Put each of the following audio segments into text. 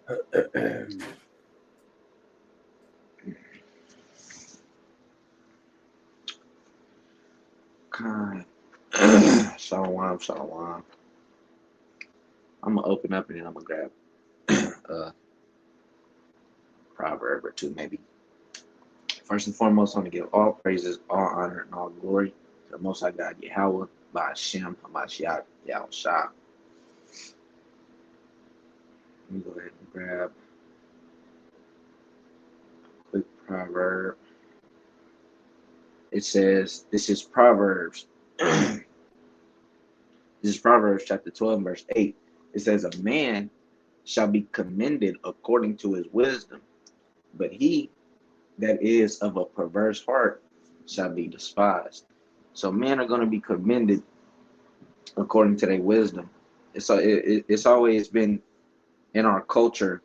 God. Shalom, shalom. I'm gonna open up and then I'm gonna grab a proverb or two, maybe. First and foremost, I want to give all praises, all honor, and all glory to the Most High God, Yahweh, by Hashem, Hamashiach, Yahushua. Let me go ahead and grab a quick proverb. It says, this is Proverbs. This is Proverbs chapter 12, verse 8. It says, a man shall be commended according to his wisdom, but he that is of a perverse heart shall be despised. So men are going to be commended according to their wisdom. It's always been in our culture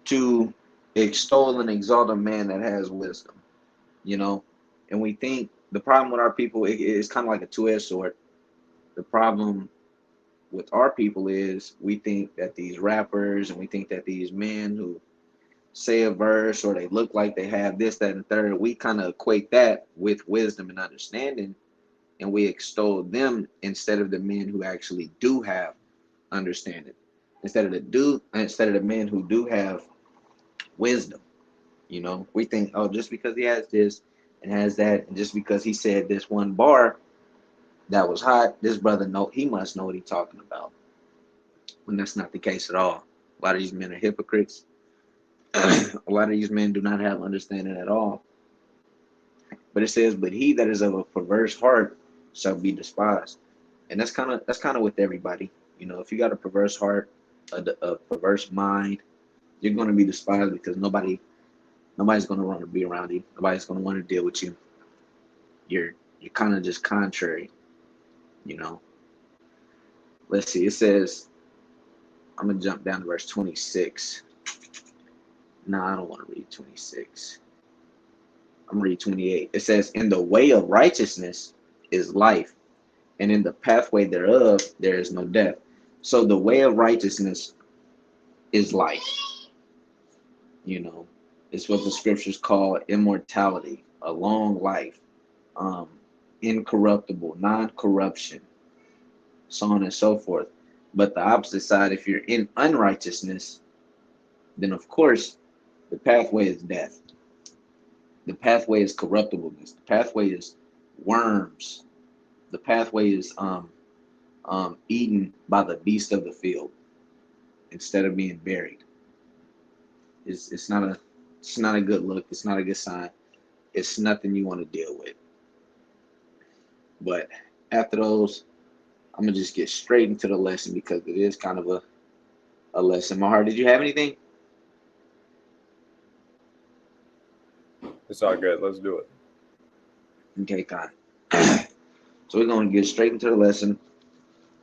to extol and exalt a man that has wisdom, you know. And we think the problem with our people is kind of like a two-edged sword. The problem with our people is we think that these rappers and we think that these men who say a verse or they look like they have this, that, and third, we kind of equate that with wisdom and understanding, and we extol them instead of the men who actually do have understanding, instead of the men who do have wisdom. You know, we think, oh, just because he has this and has that, and just because he said this one bar that was hot, this brother he must know what he's talking about. When that's not the case at all. A lot of these men are hypocrites. A lot of these men do not have understanding at all. But it says, but he that is of a perverse heart shall be despised. And that's kind of with everybody. You know, if you got a perverse heart, a perverse mind, you're going to be despised because nobody's going to want to be around you. Nobody's going to want to deal with you. You're kind of just contrary, you know. Let's see. It says, I'm going to jump down to verse 26. No, I don't want to read 26. I'm going to read 28. It says, in the way of righteousness is life, and in the pathway thereof there is no death. So the way of righteousness is life. You know, it's what the scriptures call immortality, a long life, incorruptible, non-corruption, so on and so forth. But the opposite side, if you're in unrighteousness, then of course the pathway is death. The pathway is corruptibleness. The pathway is worms. The pathway is eaten by the beast of the field instead of being buried. It's not a good look. It's not a good sign. It's nothing you want to deal with. But after those, I'm gonna just get straight into the lesson because it is kind of a lesson. Mahar, did you have anything? It's all good. Let's do it. Okay, Con. So we're going to get straight into the lesson.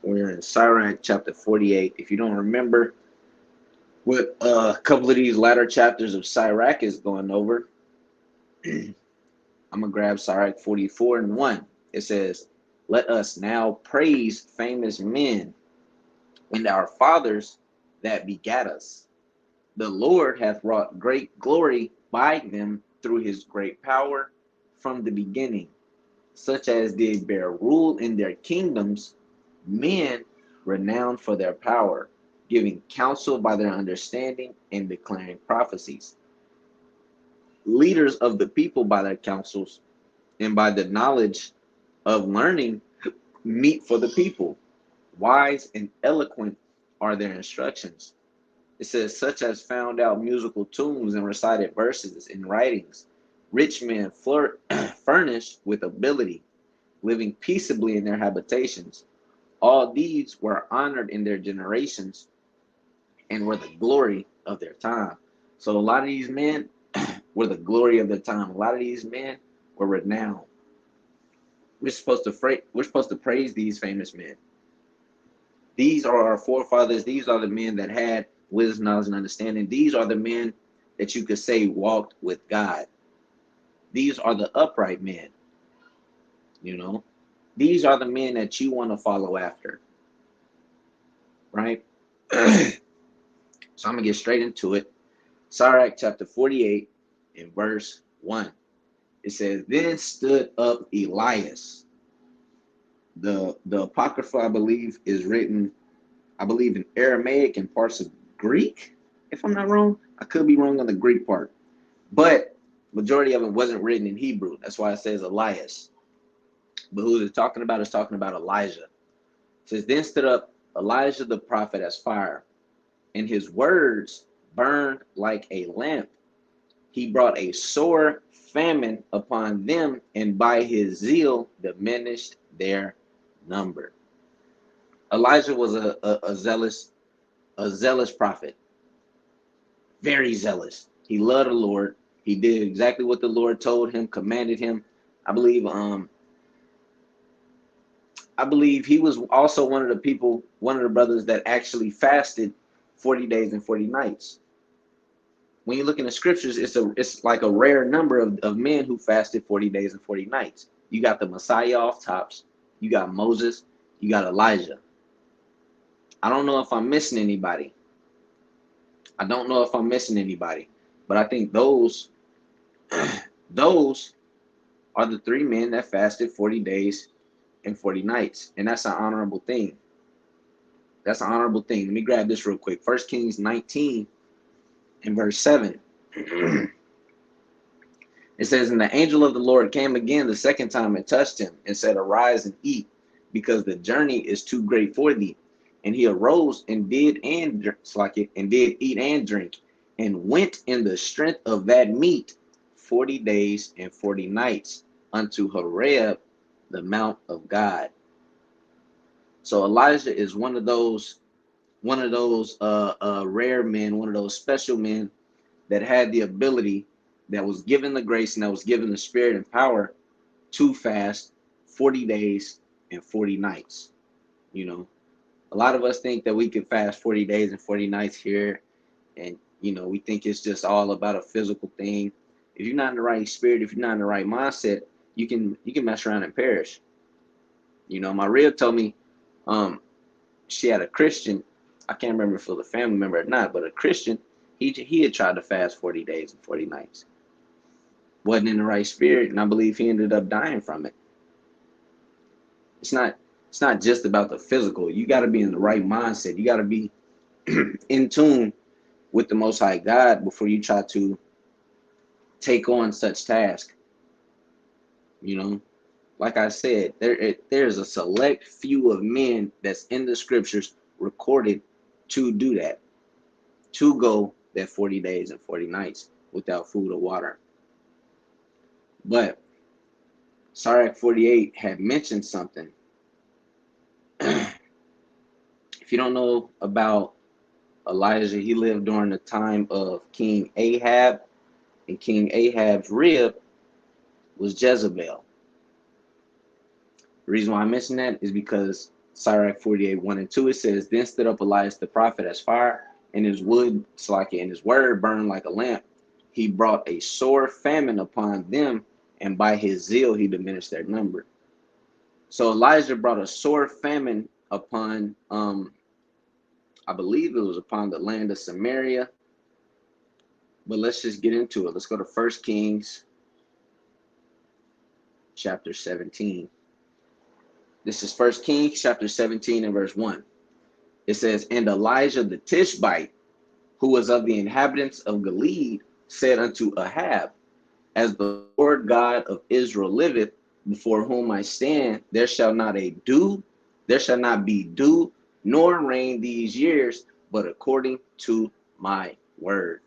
We're in Sirach chapter 48. If you don't remember what a couple of these latter chapters of Sirach is going over, I'm going to grab Sirach 44 and 1. It says, let us now praise famous men and our fathers that begat us. The Lord hath wrought great glory by them through his great power from the beginning, such as did bear rule in their kingdoms, men renowned for their power, giving counsel by their understanding and declaring prophecies. Leaders of the people by their counsels and by the knowledge of learning meet for the people. Wise and eloquent are their instructions. It says, such as found out musical tunes and recited verses and writings. Rich men furnished with ability, living peaceably in their habitations. All these were honored in their generations and were the glory of their time. So a lot of these men were the glory of their time. A lot of these men were renowned. We're supposed to praise these famous men. These are our forefathers. These are the men that had wisdom, knowledge, and understanding. These are the men that you could say walked with God. These are the upright men. You know, these are the men that you want to follow after. right? So I'm gonna get straight into it. Sirach chapter 48 and verse 1. It says, Then stood up Elias. The Apocrypha, I believe, is written, I believe, in Aramaic and parts of Greek, if I'm not wrong. I could be wrong on the Greek part. But majority of it wasn't written in Hebrew. That's why it says Elias. But who it's talking about is talking about Elijah. It says, Then stood up Elijah the prophet as fire, and his words burned like a lamp. He brought a sore famine upon them, and by his zeal diminished their number. Elijah was a zealous prophet, very zealous. He loved the Lord. He did exactly what the Lord told him, commanded him. I believe I believe he was also one of the people, one of the brothers that actually fasted 40 days and 40 nights. When you look in the scriptures, it's like a rare number of men who fasted 40 days and 40 nights. You got the Messiah off tops, you got Moses, you got Elijah. I don't know if I'm missing anybody. But I think those are the three men that fasted 40 days and 40 nights. And that's an honorable thing. That's an honorable thing. Let me grab this real quick. 1 Kings 19 and verse 7. It says, And the angel of the Lord came again the second time and touched him and said, Arise and eat, because the journey is too great for thee. And he arose and did eat and drink, and went in the strength of that meat 40 days and 40 nights unto Horeb, the mount of God. So Elijah is one of those rare men, one of those special men that had the ability, that was given the grace and that was given the spirit and power to fast 40 days and 40 nights. You know, a lot of us think that we can fast 40 days and 40 nights here, and we think it's just all about a physical thing. If you're not in the right spirit, if you're not in the right mindset, you can mess around and perish. My rib told me she had a Christian, I can't remember if it was a family member or not, but a Christian, he had tried to fast 40 days and 40 nights. Wasn't in the right spirit, and I believe he ended up dying from it. It's not just about the physical. You got to be in the right mindset. You got to be in tune with the Most High God before you try to take on such task. Like I said, there's a select few of men that's in the scriptures recorded to do that, to go that 40 days and 40 nights without food or water. But Sirach 48 had mentioned something. If you don't know about Elijah, he lived during the time of King Ahab, and King Ahab's rib was Jezebel. The reason why I mention that is because Sirach 48, 1 and 2, it says, Then stood up Elias the prophet as fire, and his word burned like a lamp. He brought a sore famine upon them, and by his zeal he diminished their number. So Elijah brought a sore famine upon, I believe it was upon the land of Samaria. But let's just get into it. Let's go to 1 Kings chapter 17. This is 1 Kings chapter 17 and verse 1. It says, And Elijah the Tishbite, who was of the inhabitants of Gilead, said unto Ahab, As the Lord God of Israel liveth, before whom I stand, there shall not be dew, nor rain these years, but according to my word.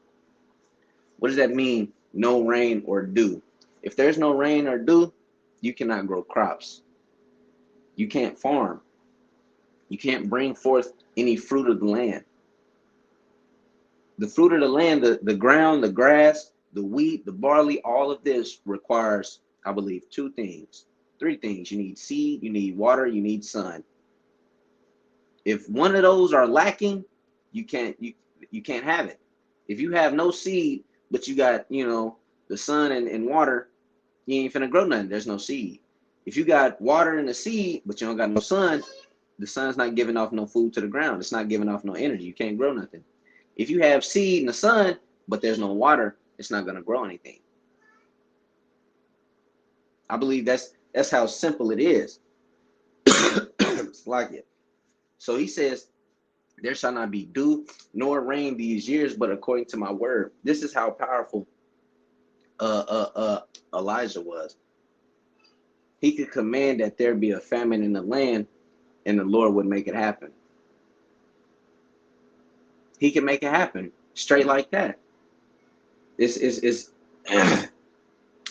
What does that mean? No rain or dew. If there's no rain or dew, you cannot grow crops. You can't farm. You can't bring forth any fruit of the land. The fruit of the land, the ground, the grass, the wheat, the barley, all of this requires, I believe, three things. You need seed, you need water, you need sun. If one of those are lacking, you can't have it. If you have no seed, but you got, the sun and water, you ain't finna grow nothing. There's no seed. If you got water and the seed, but you don't got no sun, The sun's not giving off no food to the ground. It's not giving off no energy. You can't grow nothing. If you have seed in the sun, but there's no water, it's not going to grow anything. I believe that's how simple it is. It's like it. So he says, there shall not be dew nor rain these years, but according to my word. This is how powerful Elijah was. He could command that there be a famine in the land, and the Lord would make it happen. He can make it happen straight like that. It's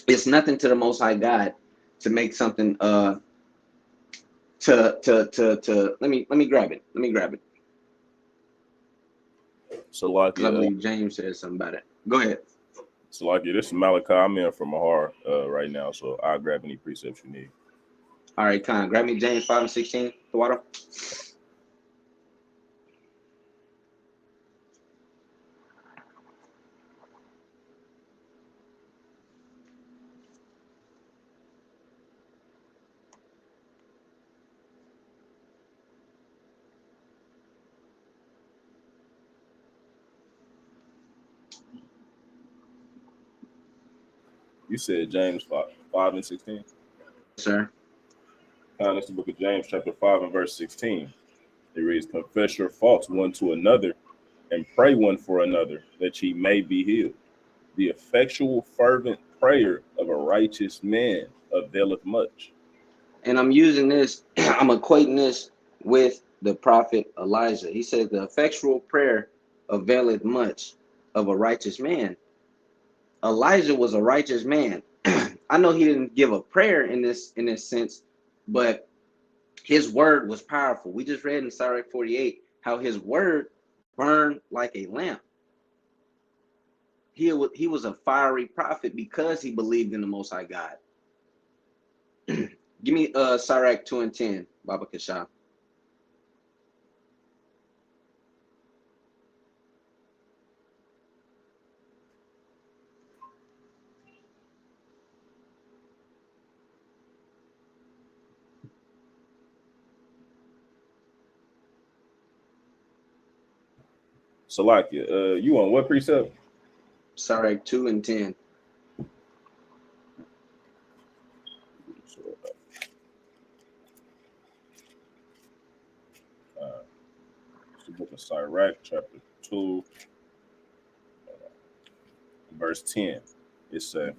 it's nothing to the Most High God to make something to let me grab it. Let me grab it. So like Because I believe James said something about it. Go ahead. So like this is Malachi. I'm in from Mahar right now, so I'll grab any precepts you need. All right, Con. Grab me James 5:16, the water. You said James 5:16. Sir. That's the book of James, chapter 5 and verse 16. It reads, confess your faults one to another and pray one for another that ye may be healed. The effectual, fervent prayer of a righteous man availeth much. And I'm using this, I'm equating this with the prophet Elijah. He said, the effectual prayer availeth much of a righteous man. Elijah was a righteous man. I know he didn't give a prayer in this sense, but his word was powerful. We just read in Sirach 48 how his word burned like a lamp. He was a fiery prophet because he believed in the Most High God. Give me Sirach 2 and 10, Baba Kasha. Salakia, you on what precept? Sirach 2 and 10. It's the book of Sirach, chapter 2, verse 10. It says,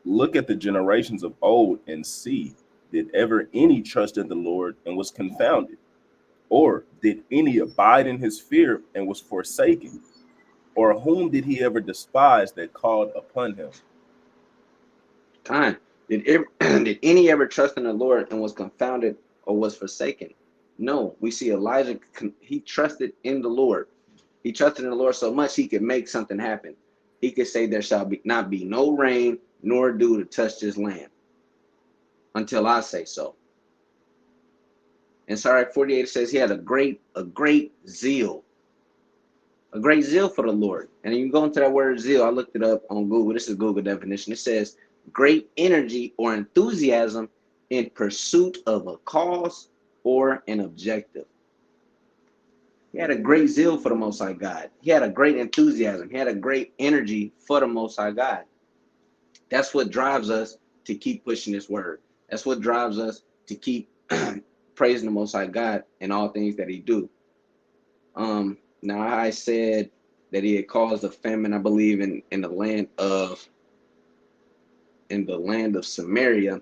look at the generations of old and see, did ever any trust in the Lord and was confounded? Or did any abide in his fear and was forsaken? Or whom did he ever despise that called upon him? Time. Did any ever trust in the Lord and was confounded or was forsaken? No. We see Elijah, he trusted in the Lord. He trusted in the Lord so much he could make something happen. He could say there shall not be no rain nor dew to touch this land until I say so. And Sirach 48 says he had a great zeal. A great zeal for the Lord. And you go into that word zeal, I looked it up on Google. This is Google definition. It says great energy or enthusiasm in pursuit of a cause or an objective. He had a great zeal for the Most High God. He had a great enthusiasm. He had a great energy for the Most High God. That's what drives us to keep pushing this word. That's what drives us to keep praising the Most High God in all things that he do. Now I said that he had caused a famine, I believe, in the land of Samaria.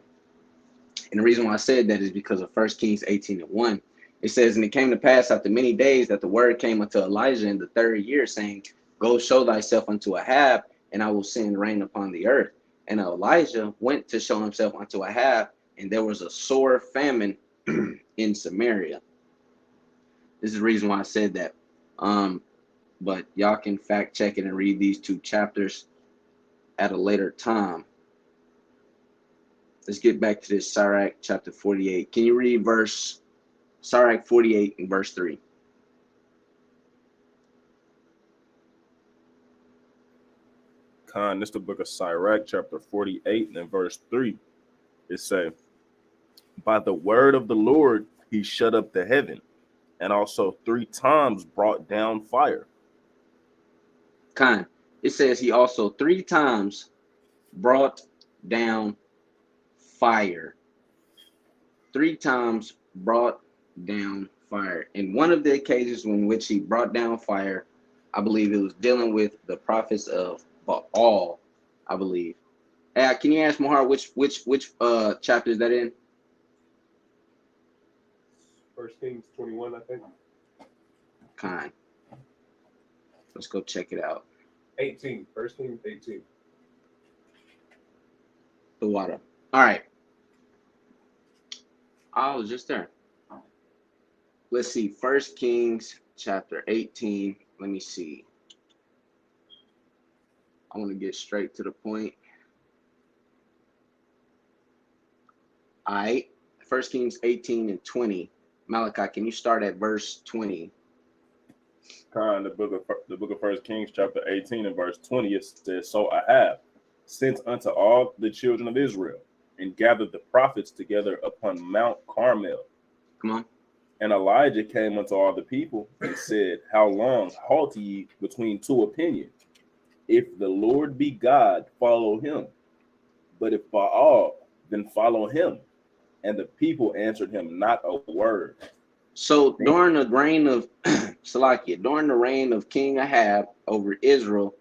And the reason why I said that is because of 1 Kings 18 and 1. It says, and it came to pass after many days that the word came unto Elijah in the third year, saying, go show thyself unto Ahab, and I will send rain upon the earth. And Elijah went to show himself unto Ahab, and there was a sore famine in Samaria. This is the reason why I said that. But y'all can fact check it and read these two chapters at a later time. Let's get back to this Sirach chapter 48. Can you read Sirach 48 and verse 3? This is the book of Sirach, chapter 48 and verse 3. It says, By the word of the Lord, he shut up the heaven, and also 3 times brought down fire. Kind. It says he also 3 times brought down fire. 3 times brought down fire. In one of the occasions in which he brought down fire, I believe it was dealing with the prophets of Baal, I believe. Can you ask Mahar which chapter is that in? 1 Kings 21, I think. Kind. Let's go check it out. 18. 1 Kings 18. The water. All right. I was just there. Let's see. 1 Kings chapter 18. Let me see. I want to get straight to the point. All right. 1 Kings 18 and 20. Malachi, can you start at verse 20? The book of 1 Kings, chapter 18 and verse 20, it says, So I have sent unto all the children of Israel, and gathered the prophets together upon Mount Carmel. Come on. And Elijah came unto all the people and said, How long halt ye between 2 opinions? If the Lord be God, follow him. But if Baal, then follow him. And the people answered him not a word. So during the reign of Salakia, during the reign of King Ahab over Israel,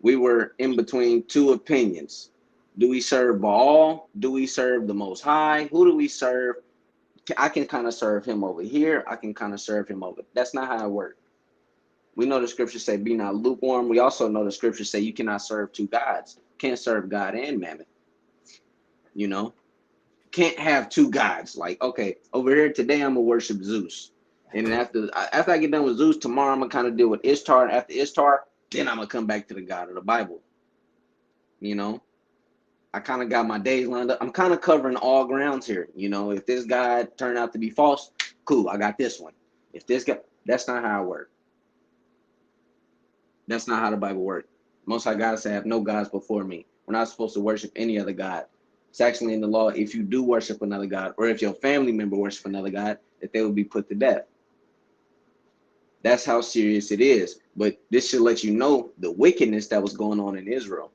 we were in between 2 opinions. Do we serve Baal? Do we serve the Most High? Who do we serve? I can kind of serve him over here. I can kind of serve him over. That's not how it works. We know the scriptures say, be not lukewarm. We also know the scriptures say you cannot serve 2 gods. Can't serve God and mammon. You know, can't have 2 gods. Like, okay, over here today, I'm gonna worship Zeus. And then after I get done with Zeus, tomorrow I'm gonna kind of deal with Ishtar. And after Ishtar, then I'm gonna come back to the God of the Bible. You know, I kind of got my days lined up. I'm kind of covering all grounds here. You know, if this God turned out to be false, cool, I got this one. If this guy, that's not how it works. That's not how the Bible works. Most High God said, have no gods before me. We're not supposed to worship any other God. It's actually in the law, if you do worship another God, or if your family member worship another God, that they will be put to death. That's how serious it is. But this should let you know the wickedness that was going on in Israel.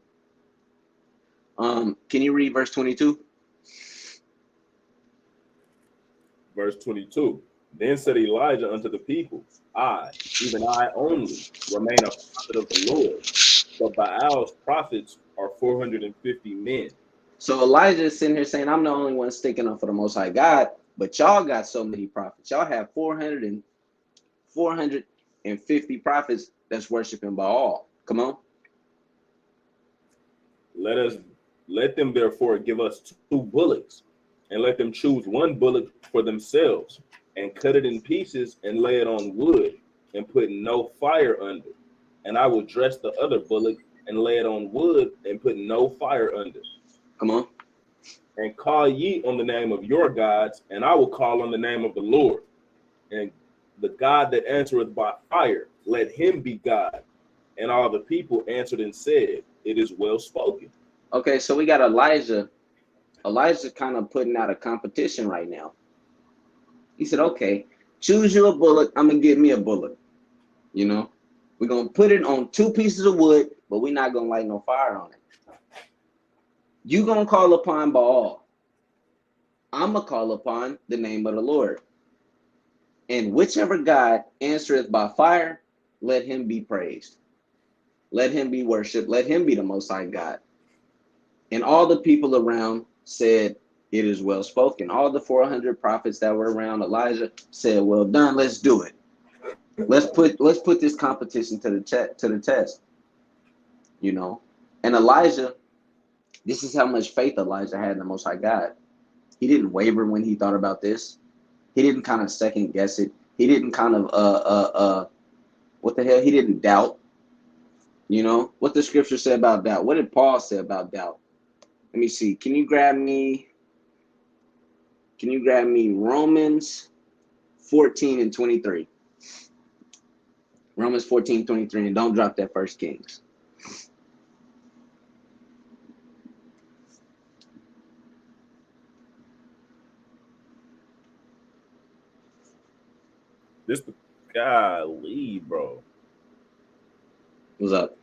Can you read verse 22? Verse 22. Then said Elijah unto the people, I, even I only, remain a prophet of the Lord, but Baal's prophets are 450 men. So Elijah is sitting here saying, I'm the only one sticking up for the Most High God, but y'all got so many prophets. Y'all have 450 prophets that's worshiping Baal. Come on. Let them therefore give us 2 bullocks, and let them choose 1 bullock for themselves, and cut it in pieces, and lay it on wood, and put no fire under. And I will dress the other bullock, and lay it on wood, and put no fire under. Come on. And call ye on the name of your gods, and I will call on the name of the Lord. And the God that answereth by fire, let him be God. And all the people answered and said, It is well spoken. Okay, so we got Elijah. Elijah's kind of putting out a competition right now. He said, okay, choose you a bullock. I'm going to give me a bullock. You know, we're going to put it on 2 pieces of wood, but we're not going to light no fire on it. You're going to call upon Baal. I'm going to call upon the name of the Lord. And whichever God answereth by fire, let him be praised. Let him be worshipped. Let him be the Most High God. And all the people around said, it is well spoken. All the 400 prophets that were around Elijah said, well done, let's do it. Let's put this competition to the test. You know, and Elijah, this is how much faith Elijah had in the Most High God. He didn't waver when he thought about this. He didn't kind of second guess it. He didn't kind of what the hell? He didn't doubt. You know what the scripture said about doubt? What did Paul say about doubt? Let me see. Can you grab me Romans 14 and 23? Romans 14, 23, and don't drop that 1 Kings. This the golly, bro. What's up?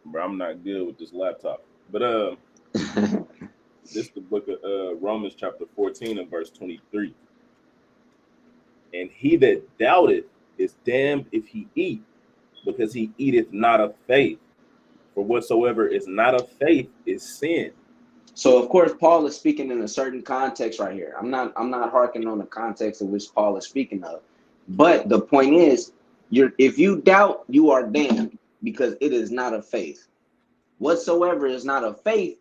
Bro, I'm not good with this laptop. But this the book of Romans chapter 14 and verse 23. And he that doubteth is damned if he eat, because he eateth not of faith. For whatsoever is not of faith is sin. So of course Paul is speaking in a certain context right here. I'm not harking on the context of which Paul is speaking of. But the point is, if you doubt, you are damned, because it is not of faith. Whatsoever is not of faith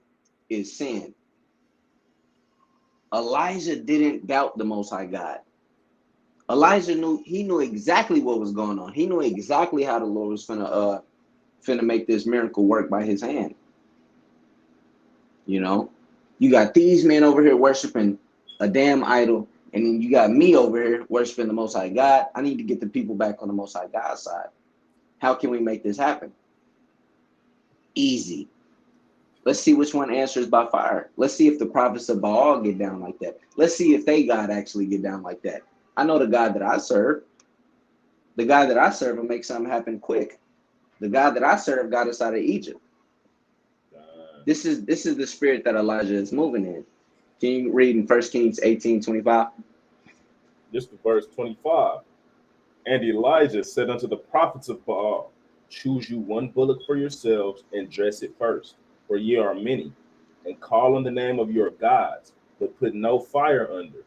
is sin. Elijah didn't doubt the Most High God. Elijah knew exactly what was going on. He knew exactly how the Lord was finna make this miracle work by his hand. You know, you got these men over here worshiping a damn idol, and then you got me over here worshiping the Most High God. I need to get the people back on the Most High God side. How can we make this happen? Easy. Let's see which one answers by fire. Let's see if the prophets of Baal get down like that. Let's see if they God actually get down like that. I know the God that I serve. The God that I serve will make something happen quick. The God that I serve got us out of Egypt. This is the spirit that Elijah is moving in. Can you read in 1 Kings 18:25? This is verse 25. And Elijah said unto the prophets of Baal, choose you one bullock for yourselves and dress it first, for ye are many, and call on the name of your gods, but put no fire under.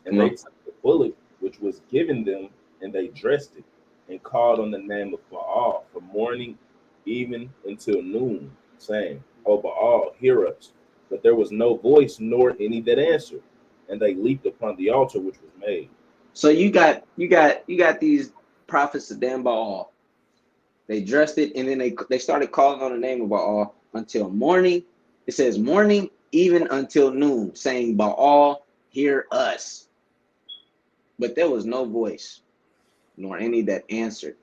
And they took the bullock which was given them, and they dressed it, and called on the name of Baal from morning even until noon, saying, O Baal, hear us. But there was no voice nor any that answered, and they leaped upon the altar which was made. So you got these prophets of damn Baal. They dressed it, and then they started calling on the name of Baal until morning. It says morning even until noon, saying, Baal, hear us. But there was no voice, nor any that answered.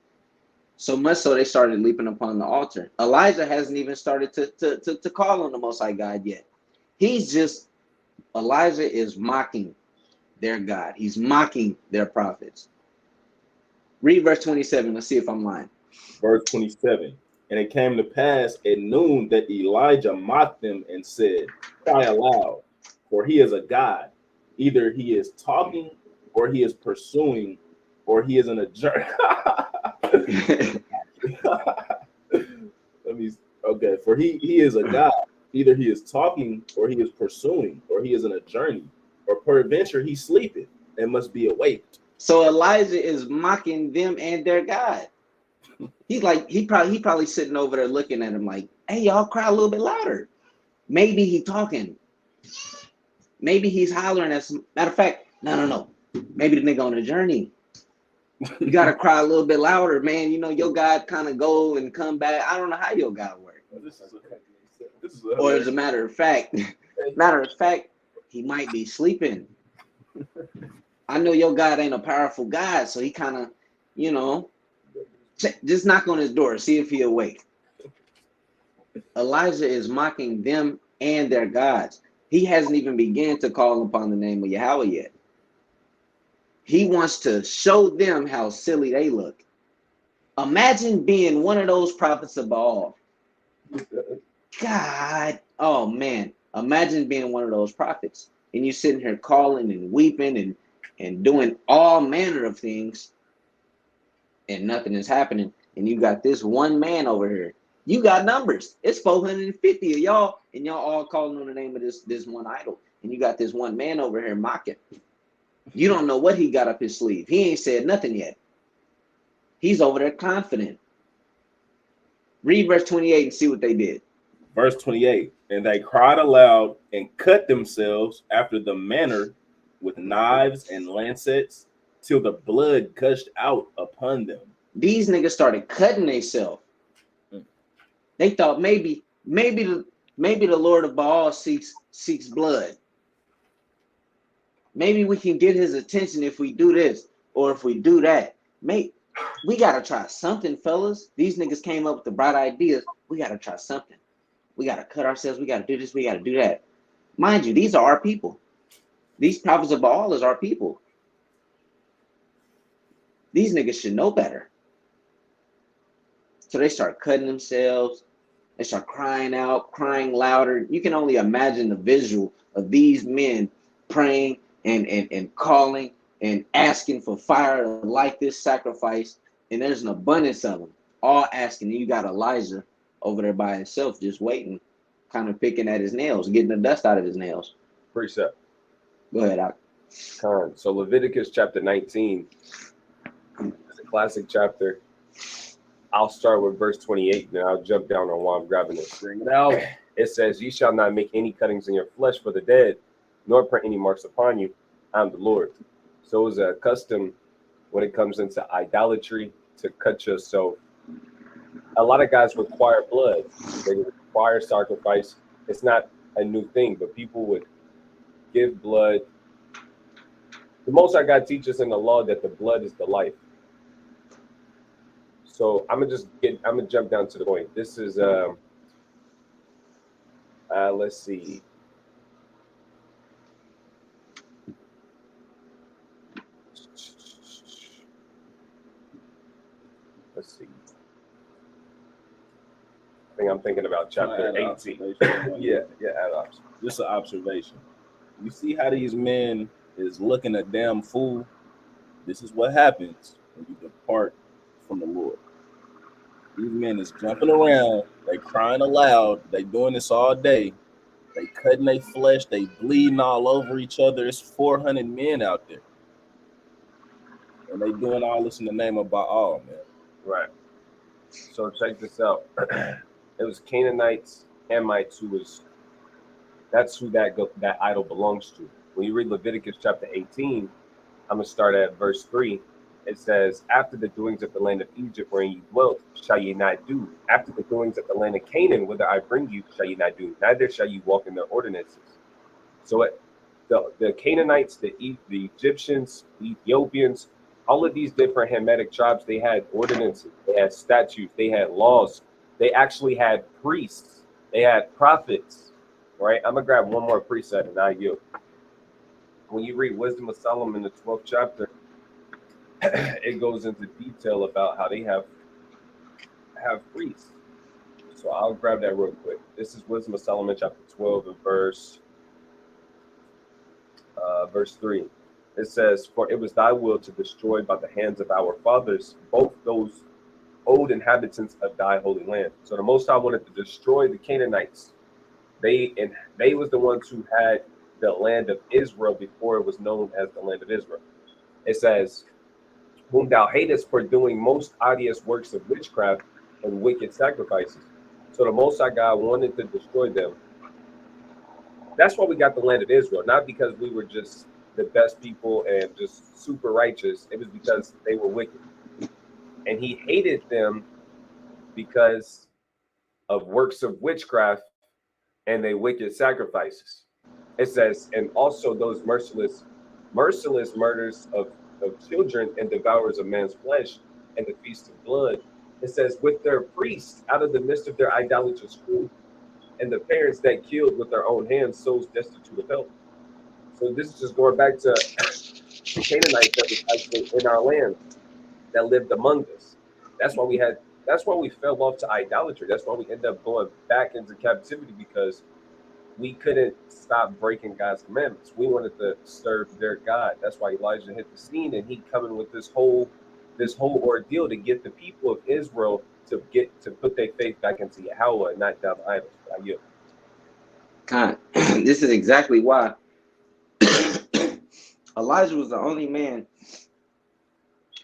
So much so they started leaping upon the altar. Elijah hasn't even started to call on the Most High God yet. Elijah is mocking their God. He's mocking their prophets. Read verse 27. Let's see if I'm lying. Verse 27. And it came to pass at noon that Elijah mocked them and said, cry aloud, for he is a God. Either he is talking, or he is pursuing, or he is in a journey. Okay, for he is a God. Either he is talking, or he is pursuing, or he is in a journey, or peradventure he sleepeth and must be awaked. So Elijah is mocking them and their God. He's like, he probably sitting over there looking at him like, hey, y'all cry a little bit louder. Maybe he talking. Maybe he's hollering at some. Matter of fact, no. Maybe the nigga on a journey. You gotta cry a little bit louder, man. You know, your God kind of go and come back. I don't know how your God works. Or as a matter of fact, he might be sleeping. I know your God ain't a powerful God, so he kind of, you know, just knock on his door, see if he awake. Elijah is mocking them and their gods. He hasn't even begun to call upon the name of Yahweh yet. He wants to show them how silly they look. Imagine being one of those prophets of Baal. God, oh man, imagine being one of those prophets, and you sitting here calling and weeping and doing all manner of things, and nothing is happening. And you got this one man over here. You got numbers. It's 450 of y'all, and y'all all calling on the name of this one idol. And you got this one man over here mocking. You don't know what he got up his sleeve. He ain't said nothing yet. He's over there confident. Read verse 28 and see what they did. Verse 28. And they cried aloud and cut themselves after the manner with knives and lancets till the blood gushed out upon them. These niggas started cutting themselves. They thought maybe the Lord of Baal seeks blood. Maybe we can get his attention if we do this or if we do that. We gotta try something, fellas. These niggas came up with the bright ideas. We gotta try something. We gotta cut ourselves. We gotta do this. We gotta do that. Mind you, these are our people. These prophets of Baal is our people. These niggas should know better. So they start cutting themselves. They start crying out, crying louder. You can only imagine the visual of these men praying and calling and asking for fire to light this sacrifice. And there's an abundance of them, all asking. And you got Elijah over there by himself, just waiting, kind of picking at his nails, getting the dust out of his nails. Precept. Go ahead, Doc. So Leviticus chapter 19 is a classic chapter. I'll start with verse 28, then I'll jump down on while I'm grabbing it. Bring it out. It says, "Ye shall not make any cuttings in your flesh for the dead, nor print any marks upon you. I am the Lord." So it's a custom when it comes into idolatry to cut yourself. A lot of guys require blood. They require sacrifice. It's not a new thing, but people would give blood. The Most High God teaches in the law that the blood is the life. So I'm gonna jump down to the point. This is let's see. Let's see. I think I'm thinking about chapter 18. yeah, add ups. Just an observation. You see how these men is looking a damn fool? This is what happens when you depart from the Lord. These men is jumping around, they crying aloud, they doing this all day, they cutting their flesh, they bleeding all over each other. There's 400 men out there. And they doing all this in the name of Baal, man. Right. So check this out. It was Canaanites, Hamites, that's who that idol belongs to. When you read Leviticus chapter 18, I'm gonna start at verse 3. It says, "After the doings of the land of Egypt wherein you dwelt, shall ye not do. After the doings of the land of Canaan, whither I bring you, shall ye not do. Neither shall you walk in their ordinances." So the Canaanites, the Egyptians, the Ethiopians, all of these different Hamitic tribes, they had ordinances, they had statutes, they had laws. They actually had priests, they had prophets, right? I'm gonna grab one more precept and I yield. When you read Wisdom of Solomon, the 12th chapter, it goes into detail about how they have priests. So I'll grab that real quick. This is Wisdom of Solomon, chapter 12, and verse 3. It says, "For it was thy will to destroy by the hands of our fathers both those old inhabitants of thy holy land." So the Most High wanted to destroy the Canaanites. They was the ones who had the land of Israel before it was known as the land of Israel. It says, "Whom thou hatest for doing most odious works of witchcraft and wicked sacrifices." So the Most High God wanted to destroy them. That's why we got the land of Israel, not because we were just the best people and just super righteous. It was because they were wicked. And he hated them because of works of witchcraft and they wicked sacrifices. It says, "And also those merciless murders of children and devourers of man's flesh and the feast of blood." It says, "With their priests out of the midst of their idolatrous crew, and the parents that killed with their own hands souls destitute of help." So this is just going back to the Canaanites that was actually in our land, that lived among us. That's why we fell off to idolatry. That's why we end up going back into captivity, because we couldn't stop breaking God's commandments. We wanted to serve their God. That's why Elijah hit the scene, and he coming with this whole ordeal to get the people of Israel to put their faith back into Yahweh and not down idols. This is exactly why Elijah was the only man,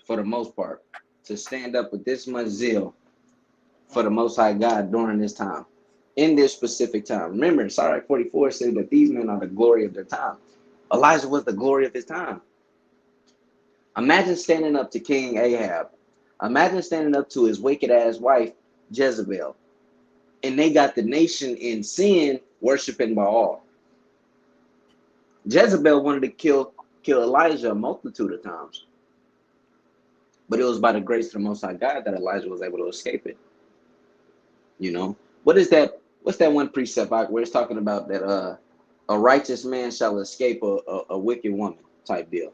for the most part, to stand up with this much zeal for the Most High God during this time, in this specific time. Remember, Sirach 44 said that these men are the glory of their time. Elijah was the glory of his time. Imagine standing up to King Ahab. Imagine standing up to his wicked ass wife, Jezebel. And they got the nation in sin worshiping Baal. Jezebel wanted to kill Elijah a multitude of times. But it was by the grace of the Most High God that Elijah was able to escape it. You know, what's that one precept where it's talking about that a righteous man shall escape a wicked woman type deal?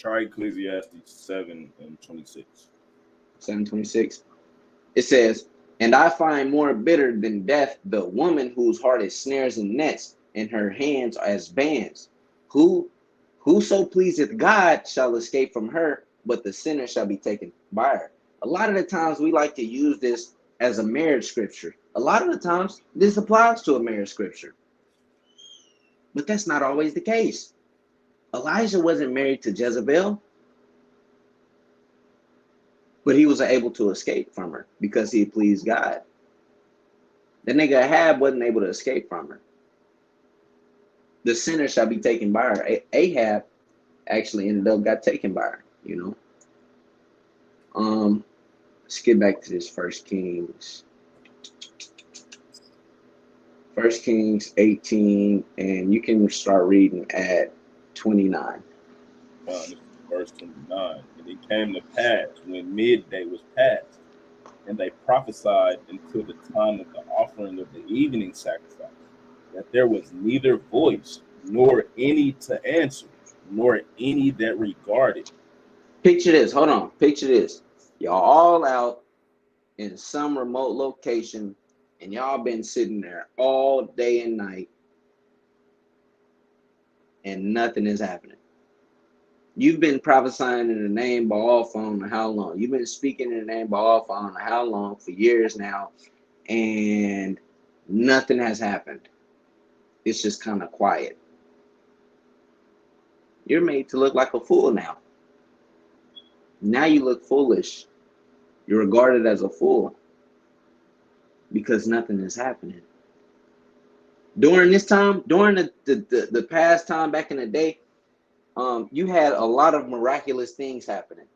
Try Ecclesiastes 7:26. 7:26. It says, "And I find more bitter than death the woman whose heart is snares and nets, and her hands as bands. Whoso pleaseth God shall escape from her, but the sinner shall be taken by her." A lot of the times we like to use this as a marriage scripture. A lot of the times this applies to a marriage scripture. But that's not always the case. Elijah wasn't married to Jezebel, but he was able to escape from her because he pleased God. The nigga Ahab wasn't able to escape from her. The sinner shall be taken by her. Ahab actually ended up got taken by her, you know. Let's get back to this First Kings. First Kings 18, and you can start reading at 29. This is verse 29. And it came to pass when midday was past, and they prophesied until the time of the offering of the evening sacrifice, that there was neither voice nor any to answer, nor any that regarded. Picture this. Hold on. Picture this. Y'all all out in some remote location, and y'all been sitting there all day and night, and nothing is happening. You've been prophesying in the name Baal for I don't know how long. You've been speaking in the name Baal for I don't know how long, for years now, and nothing has happened. It's just kind of quiet. You're made to look like a fool now. Now you look foolish. You're regarded as a fool because nothing is happening. During this time, during the past time back in the day, you had a lot of miraculous things happening.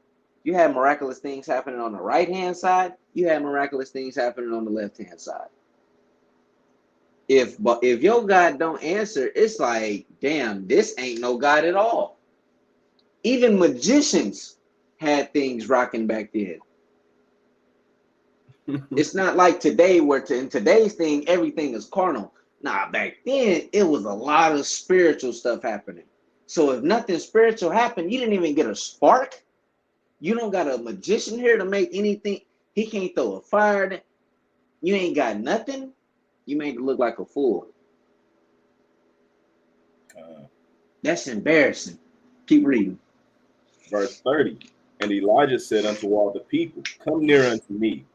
You had miraculous things happening on the right-hand side. You had miraculous things happening on the left-hand side. If your God don't answer, it's like, damn, this ain't no God at all. Even magicians had things rocking back then. It's not like today where in today's thing, everything is carnal. Nah, back then, it was a lot of spiritual stuff happening. So if nothing spiritual happened, you didn't even get a spark. You don't got a magician here to make anything. He can't throw a fire. You ain't got nothing. You made it look like a fool. That's embarrassing. Keep reading. Verse 30. And Elijah said unto all the people, Come near unto me.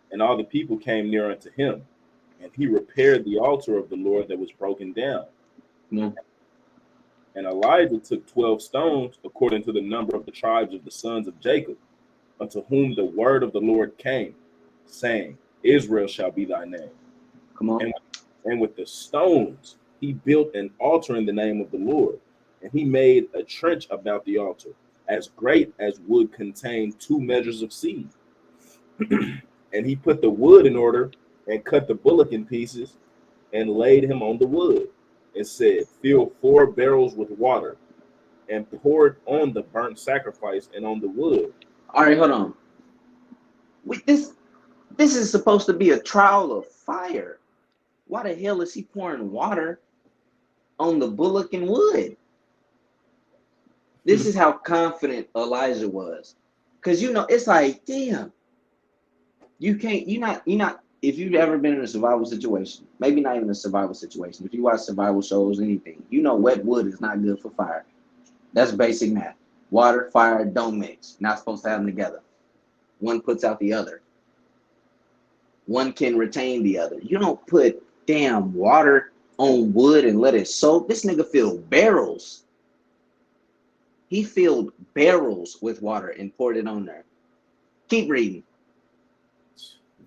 And all the people came near unto him. And he repaired the altar of the Lord that was broken down. Mm. And Elijah took 12 stones, according to the number of the tribes of the sons of Jacob, unto whom the word of the Lord came, saying, Israel shall be thy name. Come on. And with the stones he built an altar in the name of the Lord. And he made a trench about the altar, as great as would contain 2 measures of seed. And he put the wood in order, and cut the bullock in pieces, and laid him on the wood, and said, Fill 4 barrels with water, and poured on the burnt sacrifice and on the wood. All right, hold on. This is supposed to be a trial of fire. Why the hell is he pouring water on the bullock and wood? This is how confident Elijah was. Because, it's like, damn. You're not, if you've ever been in a survival situation, maybe not even a survival situation, if you watch survival shows, anything, wet wood is not good for fire. That's basic math. Water, fire, don't mix. Not supposed to have them together. One puts out the other. One can retain the other. You don't put damn water on wood and let it soak. This nigga filled barrels. He filled barrels with water and poured it on there. Keep reading.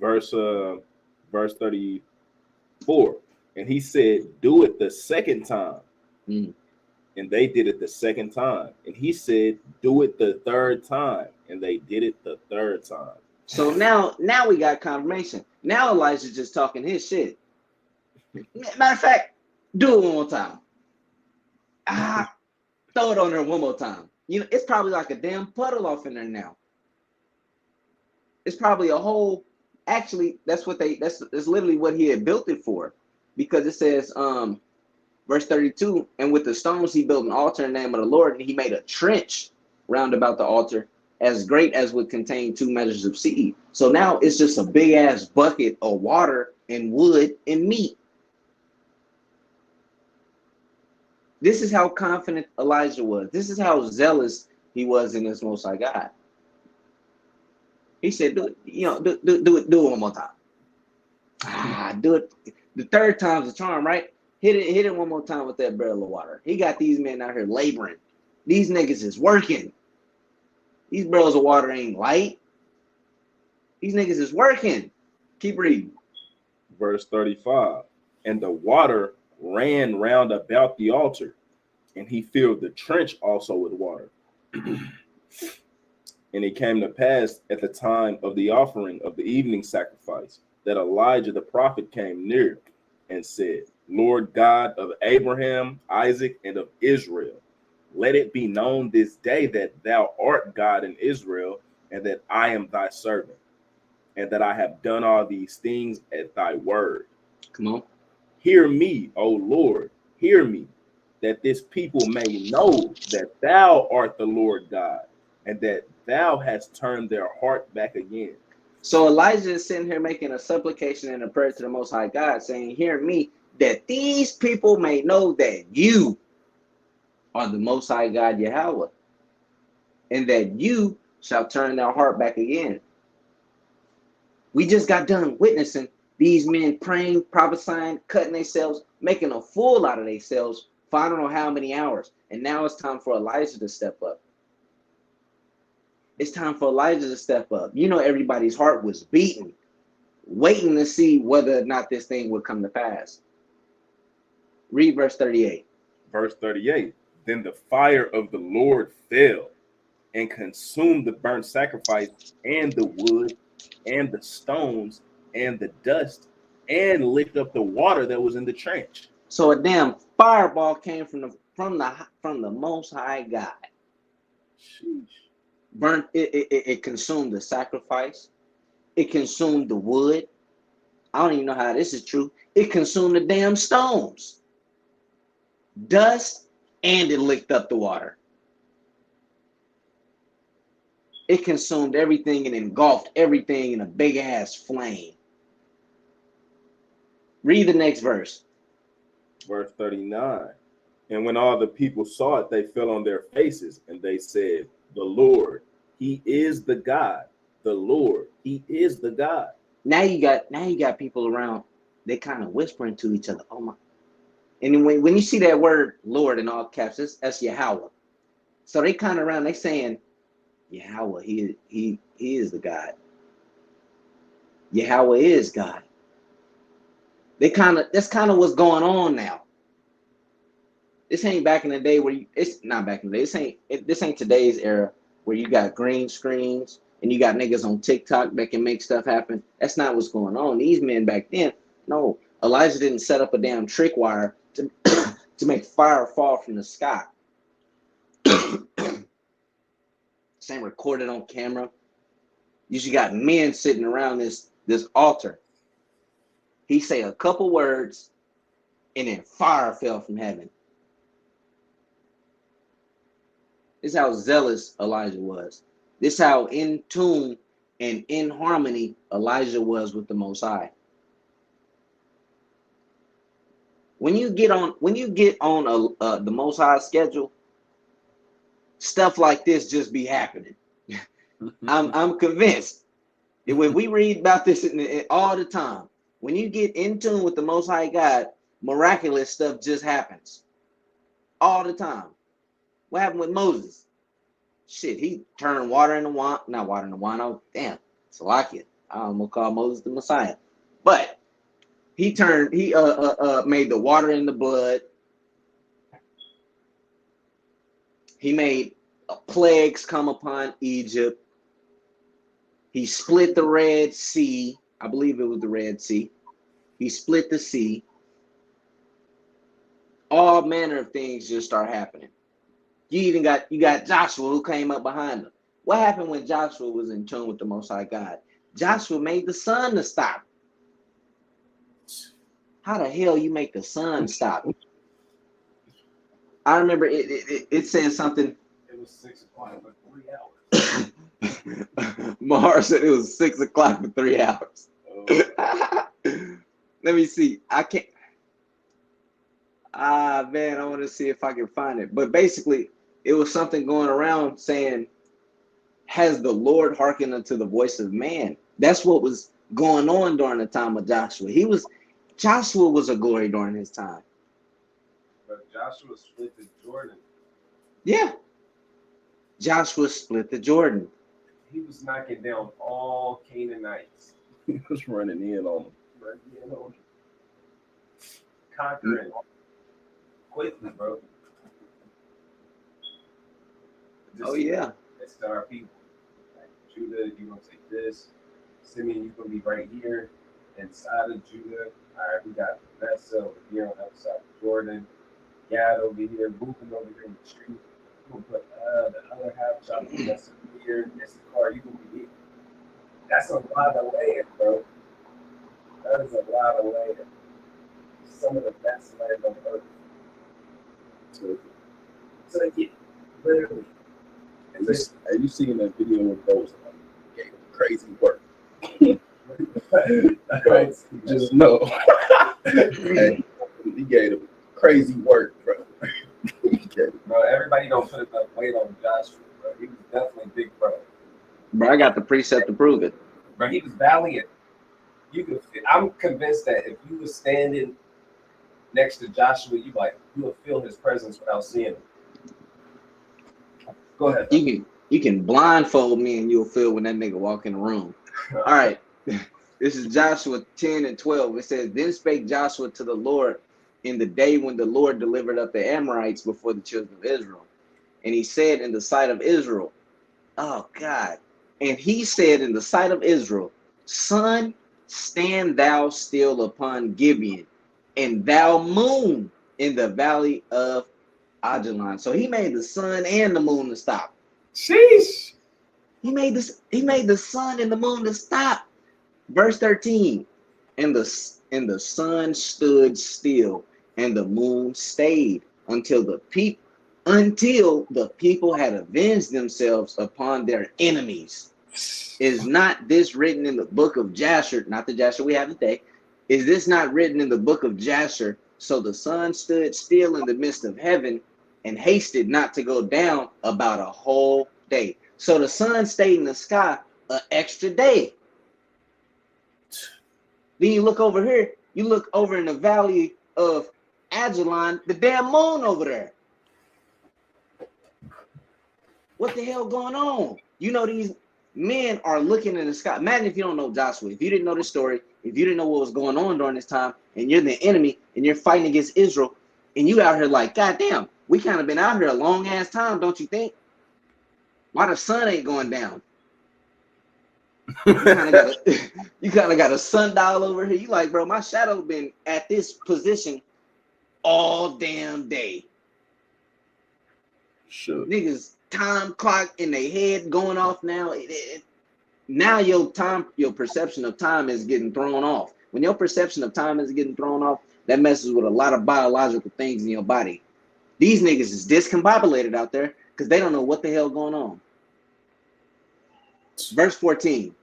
Verse 34. And he said, Do it the second time. Mm. And they did it the second time. And he said, Do it the third time. And they did it the third time. So now we got confirmation. Now Elijah's just talking his shit. Matter of fact, do it one more time. Throw it on there one more time. It's probably like a damn puddle off in there now. It's probably a whole. Actually, that's literally what he had built it for, because it says, verse 32, and with the stones he built an altar in the name of the Lord, and he made a trench round about the altar, as great as would contain 2 measures of seed. So now it's just a big ass bucket of water and wood and meat. This is how confident Elijah was. This is how zealous he was in this Most High God. He said, "Do it, do it one more time. Do it. The third time's a charm, right? Hit it one more time with that barrel of water." He got these men out here laboring. These niggas is working. These barrels of water ain't light. These niggas is working. Keep reading. Verse 35. And the water ran round about the altar, and he filled the trench also with water. And it came to pass at the time of the offering of the evening sacrifice that Elijah the prophet came near and said, Lord God of Abraham, Isaac, and of Israel, let it be known this day that thou art God in Israel, and that I am thy servant, and that I have done all these things at thy word. Come on. Hear me, O Lord, hear me, that this people may know that thou art the Lord God, and that thou hast turned their heart back again. So Elijah is sitting here making a supplication and a prayer to the Most High God, saying, hear me, that these people may know that you are the Most High God Yahweh, and that you shall turn their heart back again. We just got done witnessing these men praying, prophesying, cutting themselves, making a fool out of themselves for I don't know how many hours. And now it's time for Elijah to step up. It's time for Elijah to step up. You know, everybody's heart was beating, waiting to see whether or not this thing would come to pass. Read verse 38. Verse 38. Then the fire of the Lord fell and consumed the burnt sacrifice and the wood and the stones and the dust and licked up the water that was in the trench. So a damn fireball came from the Most High God. Sheesh. Burnt it consumed the sacrifice. It consumed the wood. I don't even know how this is true. It consumed the damn stones, dust, and it licked up the water. It consumed everything and engulfed everything in a big ass flame. Read the next verse. Verse 39. And when all the people saw it, they fell on their faces, and they said, the Lord, he is the God. The Lord, he is the God. Now you got people around, they kind of whispering to each other, oh my. And then when you see that word Lord in all caps, that's Yahweh. So they kind of around, they saying, Yahweh, he is the God. Yahweh is God. That's kind of what's going on now. This ain't back in the day where it's not back in the day. This ain't today's era where you got green screens and you got niggas on TikTok that can make stuff happen. That's not what's going on. These men back then, no, Elijah didn't set up a damn trick wire to to make fire fall from the sky. Same recorded on camera. You just got men sitting around this altar. He say a couple words and then fire fell from heaven. This is how zealous Elijah was. This is how in tune and in harmony Elijah was with the Most High. When you get on the Most High schedule, stuff like this just be happening. I'm convinced that when we read about this all the time, when you get in tune with the Most High God, miraculous stuff just happens all the time. What happened with Moses? Shit, he turned water into wine. Not water into wine. Oh, damn. Salakia. I'm gonna call Moses the Messiah. But he made the water into blood. He made plagues come upon Egypt. He split the Red Sea. I believe it was the Red Sea. He split the sea. All manner of things just start happening. You got Joshua who came up behind him. What happened when Joshua was in tune with the Most High God? Joshua made the sun to stop. How the hell you make the sun stop? I remember it said something. was 6 o'clock for 3 hours. Mahar said it was 6 o'clock for 3 hours. Let me see. I can't. Man, I want to see if I can find it. But basically, it was something going around saying, has the Lord hearkened unto the voice of man? That's what was going on during the time of Joshua. Joshua was a glory during his time. But Joshua split the Jordan. Yeah. Joshua split the Jordan. He was knocking down all Canaanites. He was running in on them. Conquering quickly, bro. Oh, yeah. It's to our people. Like, Judah, you're going to take this. Simeon, you're going to be right here inside of Judah. All right, we got Manasseh over here on the other side of Jordan. Gad over here, Reuben over here in the street. We're going to put the other half shot of Manasseh here. Issachar, you're going to be here. That's a lot of land, bro. That is a lot of land. Some of the best land on earth. So yeah, literally. Have you seen that video with those gave crazy work? Bro, just know. Hey, he gave him crazy work, bro. Bro, everybody don't put enough weight on Joshua, bro. He was definitely big, bro. Bro, I got the precept to prove it. Bro, he was valiant. I'm convinced that if you were standing next to Joshua, you will feel his presence without seeing him. Go ahead. You can blindfold me and you'll feel when that nigga walk in the room. All right. This is Joshua 10 and 12. It says, then spake Joshua to the Lord in the day when the Lord delivered up the Amorites before the children of Israel. And he said in the sight of Israel, oh God. And he said in the sight of Israel, sun, stand thou still upon Gibeon, and thou moon in the valley of Ajalon. So he made the sun and the moon to stop. Sheesh. He made the sun and the moon to stop. Verse 13. And the sun stood still and the moon stayed until the people had avenged themselves upon their enemies. Is not this written in the book of Jasher, not the Jasher we have today? Is this not written in the book of Jasher? So the sun stood still in the midst of heaven and hasted not to go down about a whole day. So the sun stayed in the sky an extra day. Then you look over here, you look over in the valley of Ajalon, the damn moon over there. What the hell going on? You know, these men are looking in the sky. Imagine if you don't know Joshua, if you didn't know the story, if you didn't know what was going on during this time, and you're the enemy and you're fighting against Israel, and you out here like, God damn, we kind of been out here a long ass time, don't you think? Why the sun ain't going down? You kind of got a sundial over here. You like, bro, my shadow been at this position all damn day. Sure. Niggas time clock in their head going off now. Now your perception of time is getting thrown off. When your perception of time is getting thrown off, that messes with a lot of biological things in your body. These niggas is discombobulated out there because they don't know what the hell going on. Verse 14.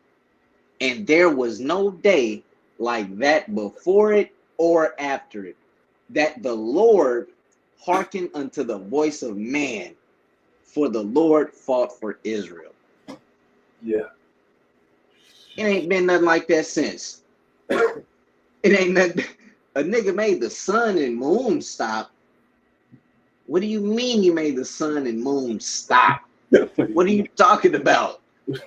And there was no day like that before it or after it, that the Lord hearkened unto the voice of man, for the Lord fought for Israel. Yeah. It ain't been nothing like that since. It ain't nothing. A nigga made the sun and moon stop. What do you mean you made the sun and moon stop? What are you talking about? You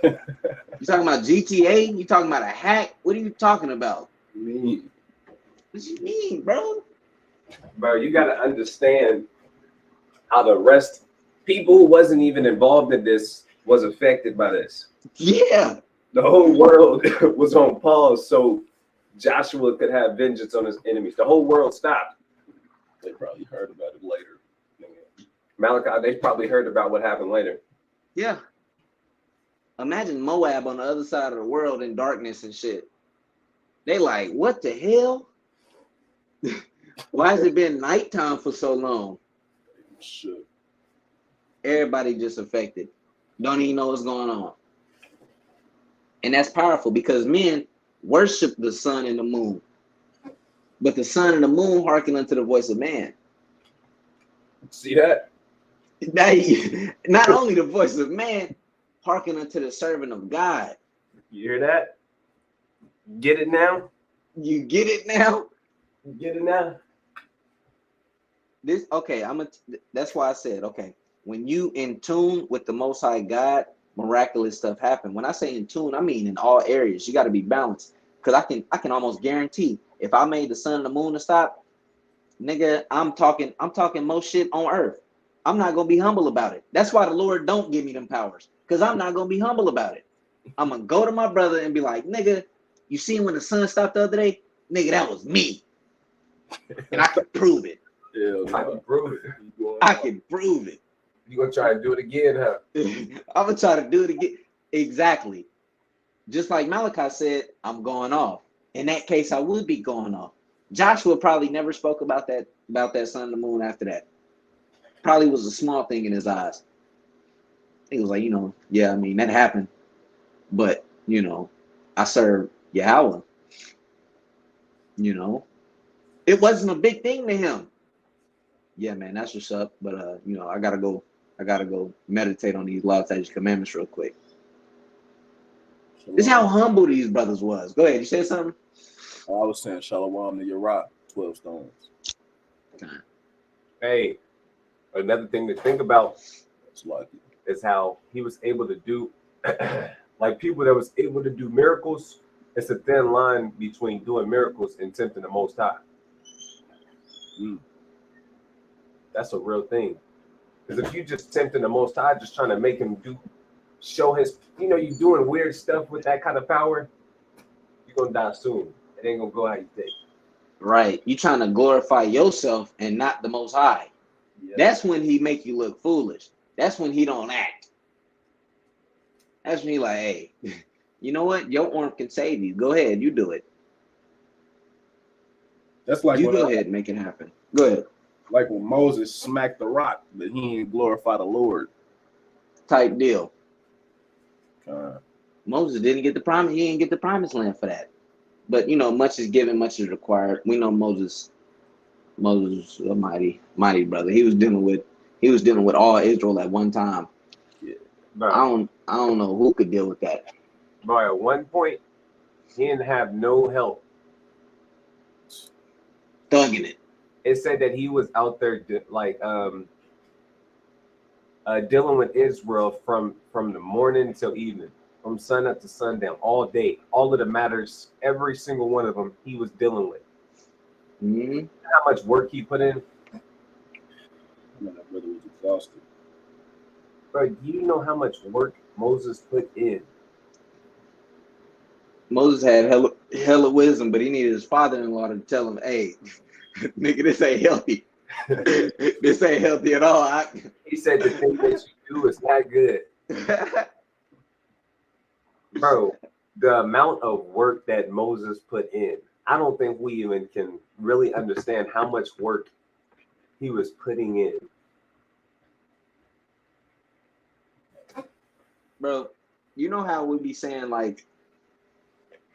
talking about GTA? You talking about a hack? What are you talking about? Me. What you mean, bro? Bro, you got to understand how the rest, people who wasn't even involved in this, was affected by this. Yeah. The whole world was on pause so Joshua could have vengeance on his enemies. The whole world stopped. They probably heard about it later. Malachi, they probably heard about what happened later. Yeah. Imagine Moab on the other side of the world in darkness and shit. They like, what the hell? Why has it been nighttime for so long? Sure. Everybody just affected. Don't even know what's going on. And that's powerful because men worship the sun and the moon. But the sun and the moon hearken unto the voice of man. See that? Not only the voice of man, hearken unto the servant of God. You hear that? Get it now? You get it now? You get it now? This okay, that's why I said, okay, when you in tune with the Most High God, miraculous stuff happen. When I say in tune, I mean in all areas. You got to be balanced. Because I can almost guarantee if I made the sun and the moon to stop, nigga, I'm talking most shit on earth. I'm not gonna be humble about it. That's why the Lord don't give me them powers. Because I'm not gonna be humble about it. I'm gonna go to my brother and be like, nigga, you seen when the sun stopped the other day? Nigga, that was me. And I can prove it. Yeah, I can prove it. I can prove it. You gonna try to do it again, huh? I'm gonna try to do it again. Exactly. Just like Malachi said, I'm going off. In that case, I would be going off. Joshua probably never spoke about that sun and the moon after that. Probably was a small thing in his eyes. He was like, yeah, I mean, that happened. But, I serve Yahweh. It wasn't a big thing to him. Yeah, man, that's what's up. But I gotta go meditate on these law, statutes, commandments real quick. This is how humble these brothers was. Go ahead, you said something? I was saying Shalom to Uriah, 12 stones. Hey, another thing to think about That's lucky. is how he was able to do, like people that was able to do miracles. It's a thin line between doing miracles and tempting the Most High. That's a real thing. Because if you just tempting the Most High, just trying to make him show his, you doing weird stuff with that kind of power, you're gonna die soon. It ain't gonna go how you think. Right. You trying to glorify yourself and not the Most High. Yeah. That's when he make you look foolish. That's when he don't act. That's when he like, hey, you know what? Your arm can save you. Go ahead, you do it. That's like you go ahead and make it happen. Go ahead. Like when Moses smacked the rock, but he didn't glorify the Lord. Type deal. Moses didn't get the promise. He didn't get the promised land for that. But much is given, much is required. We know Moses a mighty brother. He was dealing with all Israel at one time. Yeah. I don't know who could deal with that. But at one point, he didn't have no help. Thugging it. It said that he was out there dealing with Israel from the morning till evening, from sun up to sundown, all day. All of the matters, every single one of them, he was dealing with. Mm-hmm. How much work he put in? That brother was exhausted. Bro, you know how much work Moses put in? Moses had hella wisdom, but he needed his father-in-law to tell him, hey, nigga, this ain't healthy. This ain't healthy at all. He said the thing that you do is not good. Bro, the amount of work that Moses put in, I don't think we even can really understand how much work he was putting in. Bro, you know how we be saying, like,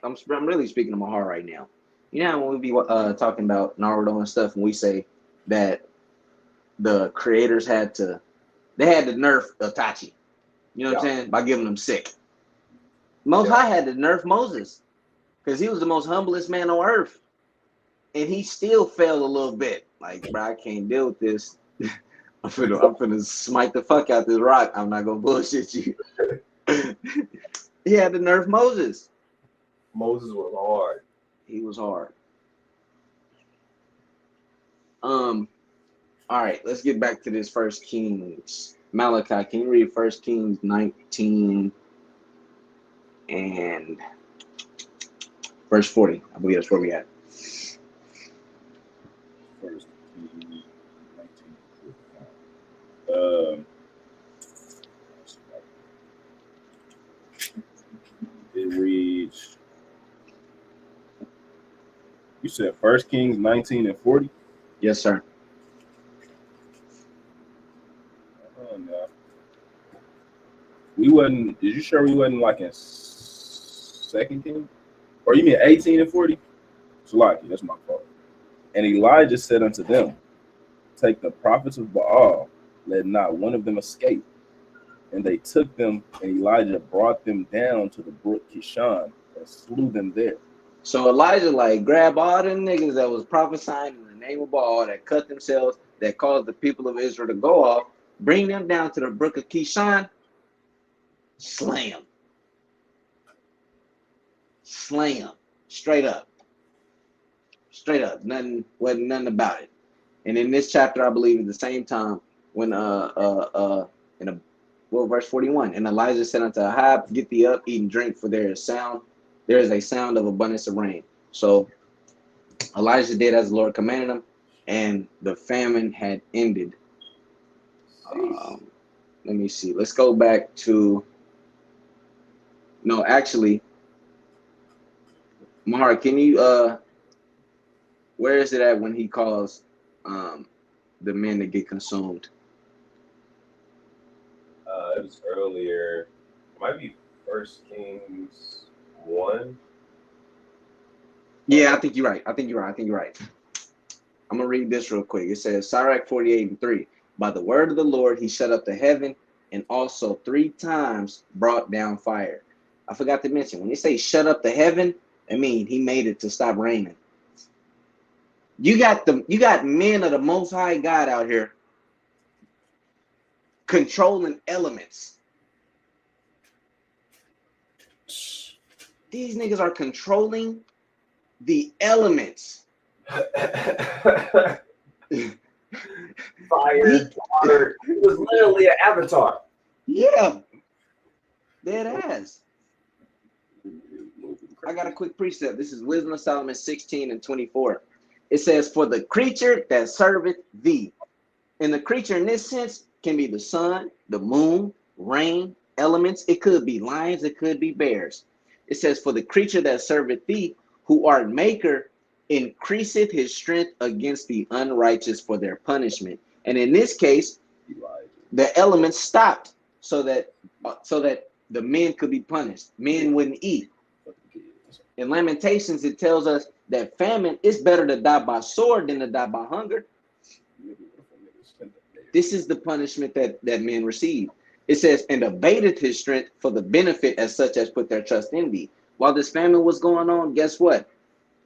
I'm really speaking to my heart right now. You know how when we be talking about Naruto and stuff, and we say that the creators had to nerf Itachi. You know what I'm saying? By giving him sick. Most High had to nerf Moses because he was the most humblest man on earth. And he still failed a little bit. Like, bro, I can't deal with this. I'm finna smite the fuck out this rock. I'm not gonna bullshit you. He had to nerf Moses. Moses was hard. He was hard. All right, let's get back to this First Kings. Malachi, can you read First Kings 19 and verse 40? I believe that's where we at. First Kings 19. It reads. You said First Kings 19 and 40? Yes, sir. Oh no. We wasn't. Is you sure we wasn't like in Second King? Or you mean 18 and 40? Salaki, that's my fault. And Elijah said unto them, take the prophets of Baal, let not one of them escape. And they took them, and Elijah brought them down to the brook Kishon and slew them there. So Elijah like grab all them niggas that was prophesying in the name of Baal, that cut themselves, that caused the people of Israel to go off, bring them down to the brook of Kishon, slam. Slam. Straight up. Straight up. Wasn't nothing about it. And in this chapter, I believe at the same time, when verse 41, and Elijah said unto Ahab, get thee up, eat and drink, for there is a sound of abundance of rain. So Elijah did as the Lord commanded him, and the famine had ended. Let me see. Let's go back to. No, actually, Mara, can you where is it at when he calls the men to get consumed? It was earlier. It might be First Kings 1. Yeah, I think you're right. I'm gonna read this real quick. It says Sirach 48:3. By the word of the Lord he shut up the heaven, and also 3 times brought down fire. I forgot to mention, when they say shut up the heaven, I mean he made it to stop raining. You got men of the Most High God out here controlling elements. These niggas are controlling the elements. Fire, water. It was literally an avatar. Yeah. Dead ass. I got a quick precept. This is Wisdom of Solomon 16 and 24. It says, for the creature that serveth thee. And the creature in this sense can be the sun, the moon, rain, elements. It could be lions. It could be bears. It says, for the creature that serveth thee, who art maker, increaseth his strength against the unrighteous for their punishment. And in this case, the elements stopped so that the men could be punished. Men wouldn't eat. In Lamentations, it tells us that famine is better to die by sword than to die by hunger. This is the punishment that men receive. It says, and abated his strength for the benefit as such as put their trust in thee. While this famine was going on, guess what?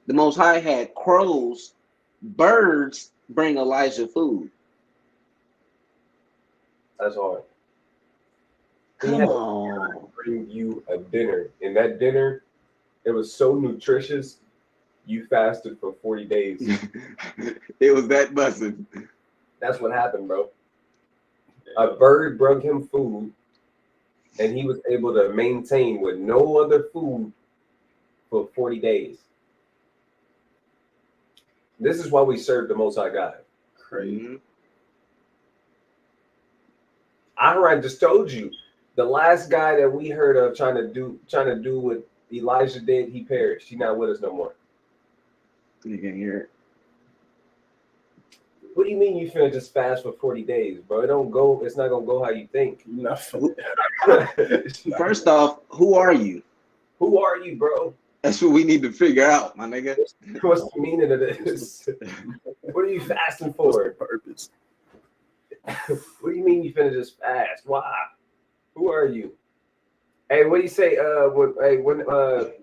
The Most High had crows, birds bring Elijah food. That's hard. Come on. Bring you a dinner. And that dinner, it was so nutritious, you fasted for 40 days. It was that busted. That's what happened, bro. A bird brought him food, and he was able to maintain with no other food for 40 days. This is why we serve the Most High God. Crazy. I just told you, the last guy that we heard of trying to do what Elijah did, he perished. He's not with us no more. You can hear it. What do you mean you finna just fast for 40 days, bro? It's not gonna go how you think. First off, who are you? Who are you, bro? That's what we need to figure out, my nigga. What's the meaning of this? What are you fasting for? Purpose. What do you mean you finna just fast? Why? Who are you? Hey, what do you say? When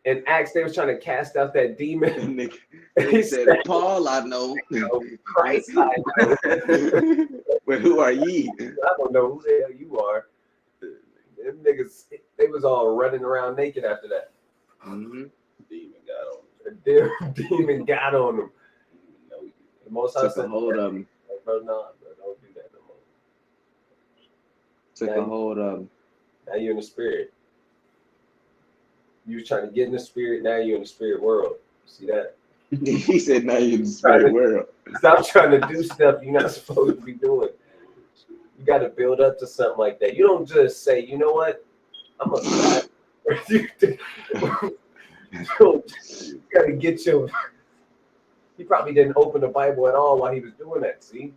in Acts they was trying to cast out that demon. He said, Paul, I know. Christ, I know. But who are ye? I don't know who the hell you are. Them niggas, they was all running around naked after that. Mm-hmm. Demon got on them. The demon got on them. The Most High Took a hold of him. Bro, nah, bro, don't do that no more. Took a hold of him. Now you're in the spirit. You was trying to get in the spirit, now you're in the spirit world. You see that? He said, now you're in the spirit world. Stop trying to do stuff you're not supposed to be doing. You got to build up to something like that. You don't just say, you know what? I'm going to you got to get your... He probably didn't open the Bible at all while he was doing that, see?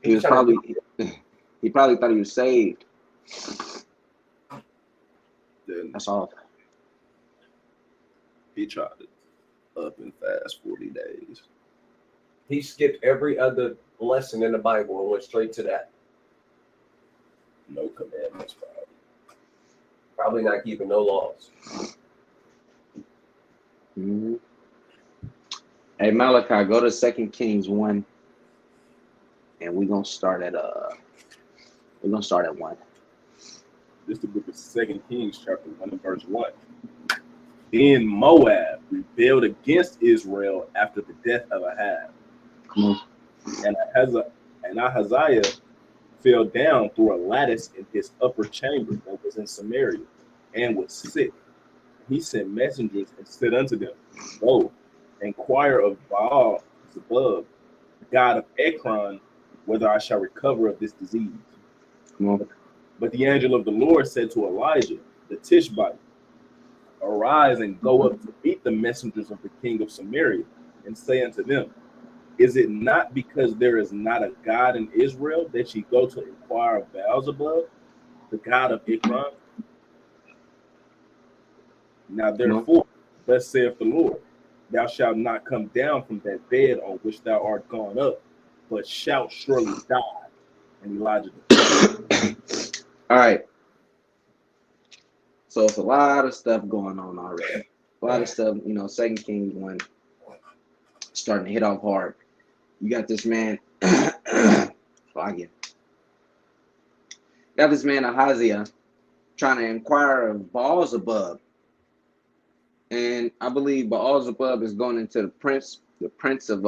He was probably He probably thought he was saved. Then That's all. he tried to up and fast 40 days. He skipped every other lesson in the Bible and went straight to that. No commandments, probably. Probably not keeping no laws. Mm-hmm. Hey Malachi, go to 2 Kings 1, and we're gonna start at 1. This is the book of 2 Kings, chapter 1 and verse 1. Then Moab rebelled against Israel after the death of Ahab. Come on. And Ahaziah fell down through a lattice in his upper chamber that was in Samaria and was sick. He sent messengers and said unto them, Go, inquire of Baal Zebub, god of Ekron, whether I shall recover of this disease. Come on. But the angel of the Lord said to Elijah, the Tishbite, Arise and go up to meet the messengers of the king of Samaria, and say unto them, Is it not because there is not a God in Israel that ye go to inquire of Beelzebub, the god of Ekron? Now therefore, thus saith the Lord, Thou shalt not come down from that bed on which thou art gone up, but shalt surely die. And Elijah died. All right. So it's a lot of stuff going on already. A lot of stuff, 2 Kings 1 starting to hit off hard. You got this man, Ahaziah, trying to inquire of Baal-zebub. And I believe Baal-zebub is going into the prince of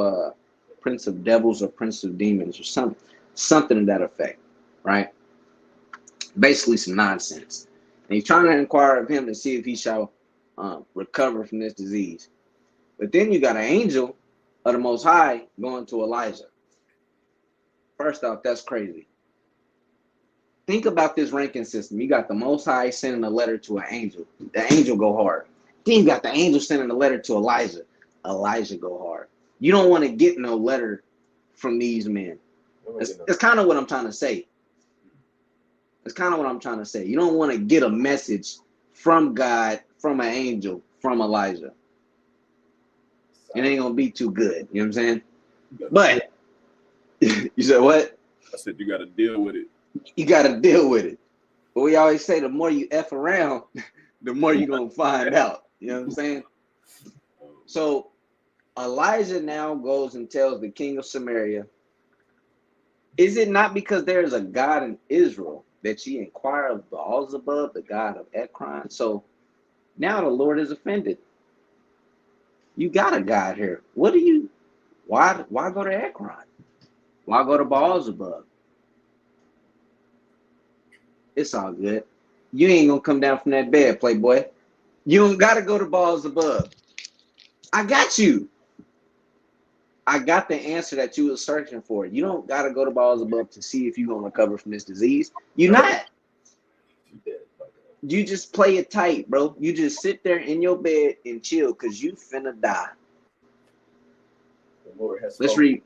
devils or prince of demons or something to that effect, right? Basically some nonsense. And he's trying to inquire of him to see if he shall recover from this disease. But then you got an angel of the Most High going to Elijah. First off, that's crazy. Think about this ranking system. You got the Most High sending a letter to an angel. The angel go hard. Then you got the angel sending a letter to Elijah. Elijah go hard. You don't want to get no letter from these men. That's kind of what I'm trying to say. That's kind of what I'm trying to say. You don't want to get a message from God, from an angel, from Elijah. It ain't going to be too good. You know what I'm saying? But, you said what? I said you got to deal with it. You got to deal with it. But we always say the more you F around, the more you're going to find out. You know what I'm saying? So Elijah now goes and tells the king of Samaria, is it not because there is a God in Israel that ye inquire of Baal-zebub, the god of Ekron? So now the Lord is offended. You got a God here. Why go to Ekron? Why go to Baal-zebub? It's all good. You ain't gonna come down from that bed, playboy. You don't gotta go to Baal-zebub. I got you. I got the answer that you were searching for. You don't gotta go to Baal-zebub to see if you're gonna recover from this disease. You're not. You just play it tight, bro. You just sit there in your bed and chill because you finna die. The Lord has Let's spoken. read.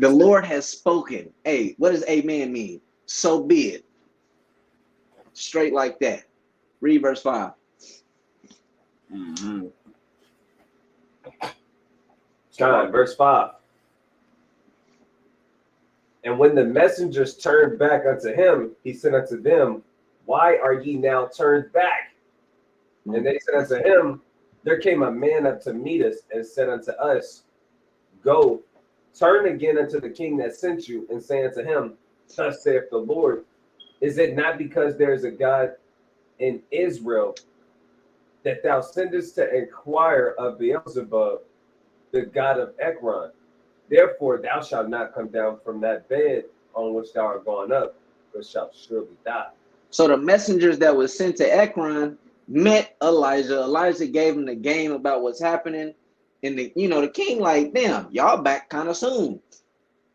The Lord has spoken. Hey, what does amen mean? So be it. Straight like that. Read verse 5. Mm-hmm. John, verse 5. And when the messengers turned back unto him, he said unto them, Why are ye now turned back? And they said unto him, There came a man up to meet us and said unto us, Go, turn again unto the king that sent you, and say unto him, Thus saith the Lord, Is it not because there is a God in Israel that thou sendest to inquire of Beelzebub, the god of Ekron? Therefore thou shalt not come down from that bed on which thou art gone up, but shalt surely die. So the messengers that was sent to Ekron met Elijah. Elijah gave him the game about what's happening. And the king like, damn, y'all back kind of soon.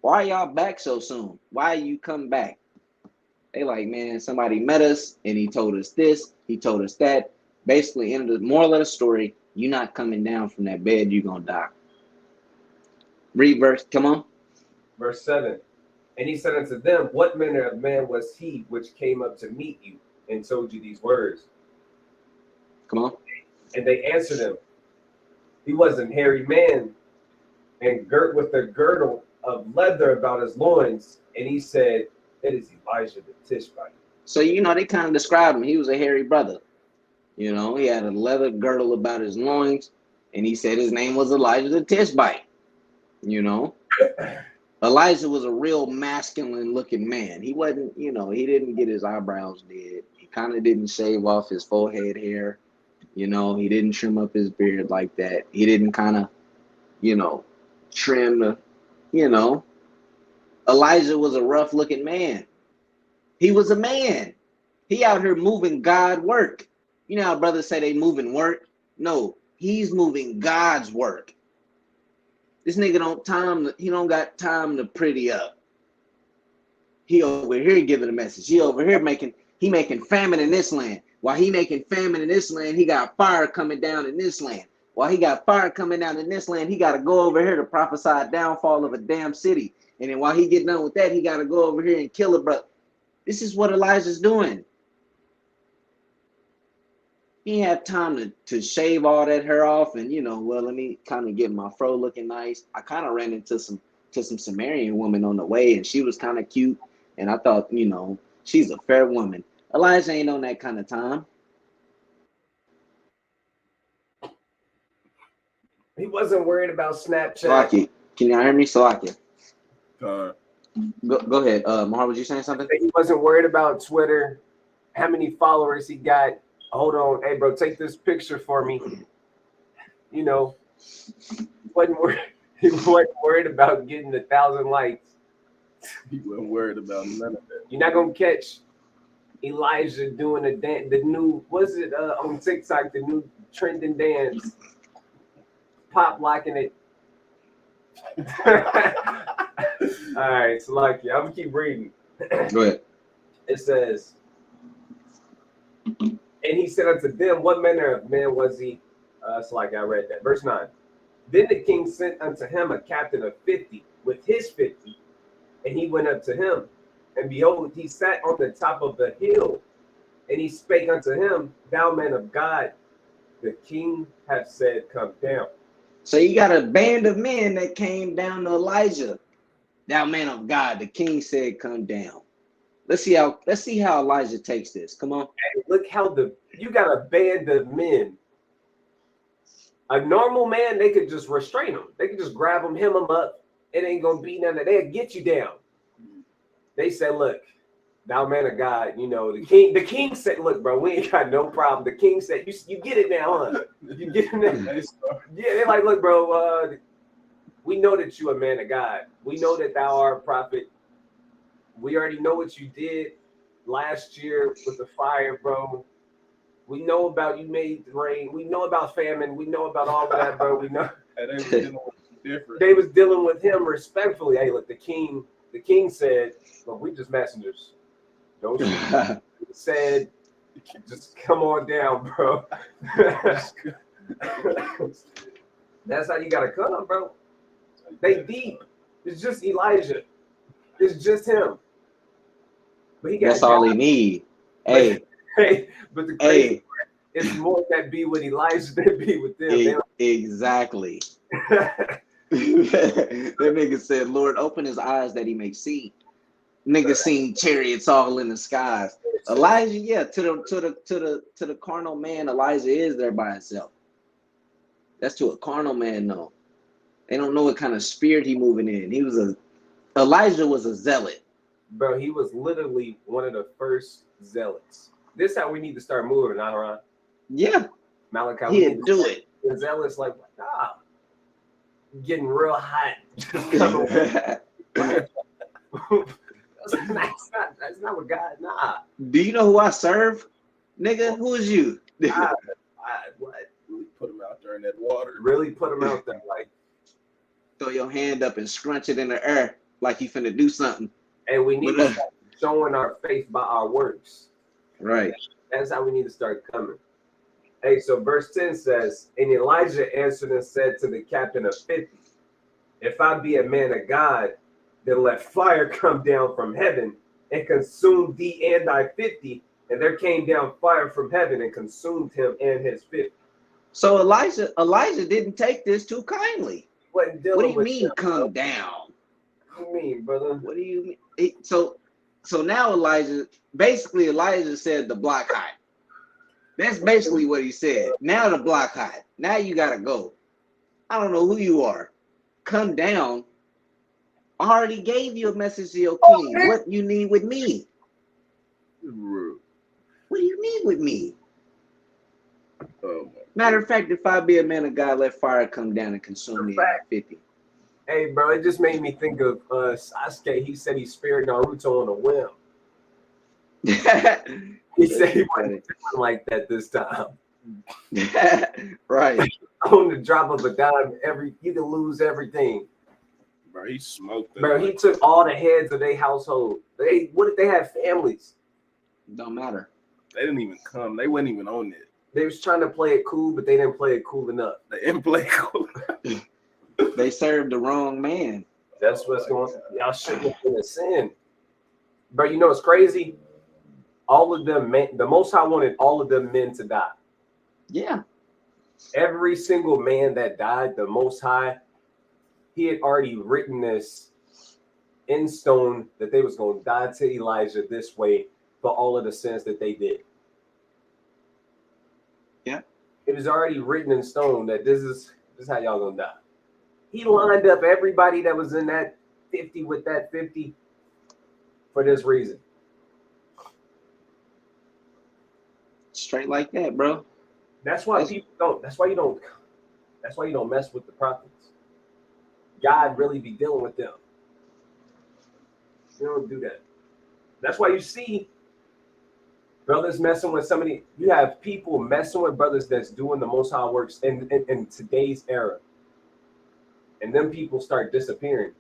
Why y'all back so soon? Why you come back? They like, man, somebody met us and he told us this, he told us that. Basically, in the moral of the story, you're not coming down from that bed, you're gonna die. Read verse, come on. Verse 7. And he said unto them, what manner of man was he which came up to meet you and told you these words? Come on. And they answered him, he was an hairy man, and girt with a girdle of leather about his loins. And he said, it is Elijah the Tishbite. So, you know, they kind of described him. He was a hairy brother. You know, he had a leather girdle about his loins, and he said his name was Elijah the Tishbite. You know, Elijah was a real masculine looking man. He wasn't, you know, he didn't get his eyebrows did. He kind of didn't shave off his forehead hair. You know, he didn't trim up his beard like that. He didn't kind of, you know, trim the, you know. Elijah was a rough looking man. He was a man. He out here moving God work. You know how brothers say they moving work? No, he's moving God's work. This nigga he don't got time to pretty up. He over here giving a message. He over here making famine in this land. While he making famine in this land, he got fire coming down in this land. While he got fire coming down in this land, he got to go over here to prophesy a downfall of a damn city. And then while he get done with that, he got to go over here and kill a brother. This is what Elijah's doing. He had time to shave all that hair off and, you know, well, let me kind of get my fro looking nice. I kind of ran into some Sumerian woman on the way, and she was kind of cute. And I thought, you know, she's a fair woman. Elijah ain't on that kind of time. He wasn't worried about Snapchat. Salaki, can y'all hear me? Salaki. Con. Go ahead. Mahar, was you saying something? He wasn't worried about Twitter, how many followers he got. Hold on. Hey, bro, take this picture for me. You know, he wasn't worried about getting 1,000 likes. He wasn't worried about none of that. You're not going to catch Elijah doing the new, what's it on TikTok, the new trending dance. Pop locking it. All right, so like, I'm going to keep reading. Go ahead. It says, and he said unto them, what manner of man was he? It's like I read that. Verse 9. Then the king sent unto him a captain of 50 with his 50, and he went up to him. And behold, he sat on the top of the hill, and he spake unto him, thou man of God, the king hath said, come down. So you got a band of men that came down to Elijah. Thou man of God, the king said, come down. Let's see how Elijah takes this. Come on. Hey, look how you got a band of men. A normal man, they could just restrain him. They could just grab him, hem him up. It ain't gonna be none of that. They'll get you down. They said, look, thou man of God, you know, the king said, look, bro, we ain't got no problem. The king said, you get it now, huh? You get it now. Yeah, they're like, look, bro, we know that you a man of God. We know that thou art a prophet. We already know what you did last year with the fire, bro. We know about you made the rain. We know about famine. We know about all of that, bro. We know. They was dealing with him respectfully. Hey, look, the king said, look, we just messengers. Don't you? Said, just come on down, bro. That's how you gotta come, bro. They deep. It's just Elijah. It's just him. But he got that's all he need. Hey, but the crazy part, it's more that be with Elijah than be with them. Exactly. That nigga said, Lord, open his eyes that he may see. Nigga seen chariots all in the skies. Elijah, yeah, to the carnal man, Elijah is there by himself. That's to a carnal man, no. They don't know what kind of spirit he moving in. Elijah was a zealot. Bro, he was literally one of the first zealots. This is how we need to start moving, Naharan. Yeah. Malachi, he didn't do it. The zealots like, getting real hot. That's not what God, nah. Do you know who I serve? Nigga, who is you? What? Really put him out there in that water. Really put him out there, like. Throw your hand up and scrunch it in the air like you finna do something. And we need to start showing our faith by our works. Right. That's how we need to start coming. Hey, so verse 10 says, and Elijah answered and said to the captain of 50, if I be a man of God, then let fire come down from heaven and consume thee and thy 50. And there came down fire from heaven and consumed him and his 50. So Elijah didn't take this too kindly. What What do you mean come down? What do you mean, brother? What do you mean? So now Elijah said the block hot. That's basically what he said. Now the block hot. Now you gotta go. I don't know who you are. Come down. I already gave you a message to your king. What you need with me? What do you need with me? Matter of fact, if I be a man of God, let fire come down and consume me at 50. Hey, bro, it just made me think of Sasuke. He said he spared Naruto on a whim. He said he wasn't like that this time. Right. On the drop of a dime, you can lose everything. Bro, he smoked them. Bro, he took all the heads of their household. What if they had families? Don't matter. They didn't even come. They weren't even on it. They was trying to play it cool, but they didn't play it cool enough. They didn't play cool. They served the wrong man. That's what's going on. Y'all shouldn't have been a sin. Bro, you know it's crazy? All of them men, the Most High wanted all of them men to die. Yeah. Every single man that died, the Most High, he had already written this in stone that they was going to die to Elijah this way for all of the sins that they did. Yeah. It was already written in stone that this is how y'all going to die. He lined up everybody that was in that 50 with that 50 for this reason. Straight like that, bro. That's why people don't. That's why you don't mess with the prophets. God really be dealing with them. You don't do that. That's why you see brothers messing with somebody. You have people messing with brothers that's doing the Most High works in today's era, and then people start disappearing.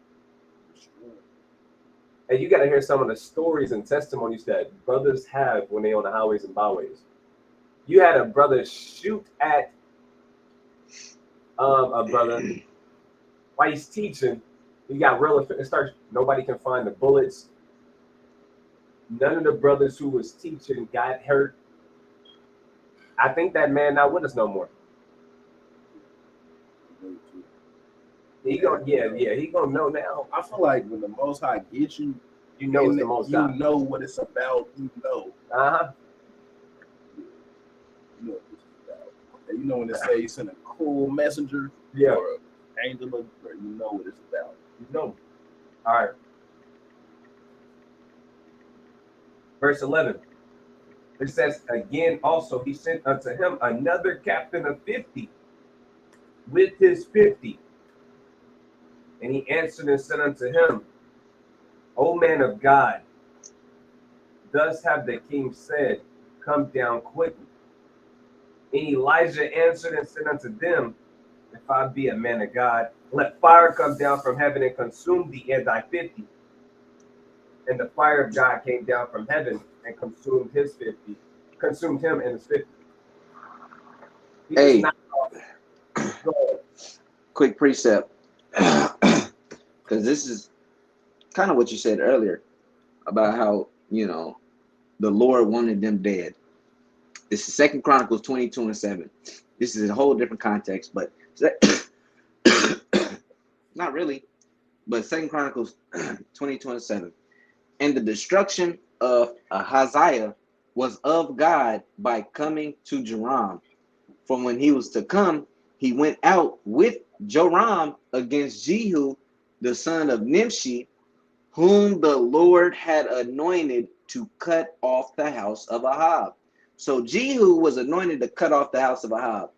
And you got to hear some of the stories and testimonies that brothers have when they on the highways and byways. You had a brother shoot at a brother while he's teaching. He got real. It starts. Nobody can find the bullets. None of the brothers who was teaching got hurt. I think that man not with us no more. He gonna he gonna know now. I feel like when the Most High gets you, You know it's the Most High. You know what it's about. You know. Uh-huh. You know what it's about. And you know when it says he sent a cool messenger, Yeah. or an angel, or you know what it's about. You know. All right. Verse 11. It says, again, also he sent unto him another captain of 50 with his 50. And he answered and said unto him, O man of God, thus have the king said, come down quickly. And Elijah answered and said unto them, if I be a man of God, let fire come down from heaven and consume thee and thy 50. And the fire of God came down from heaven and consumed his 50, consumed him and his 50. Hey, quick precept, because this is kind of what you said earlier about how, you know, the Lord wanted them dead. This is 2 Chronicles 22:7. This is a whole different context, but not really. But 2 Chronicles 22:7. And the destruction of Ahaziah was of God by coming to Joram. For when he was to come, he went out with Joram against Jehu, the son of Nimshi, whom the Lord had anointed to cut off the house of Ahab. So Jehu was anointed to cut off the house of Ahab.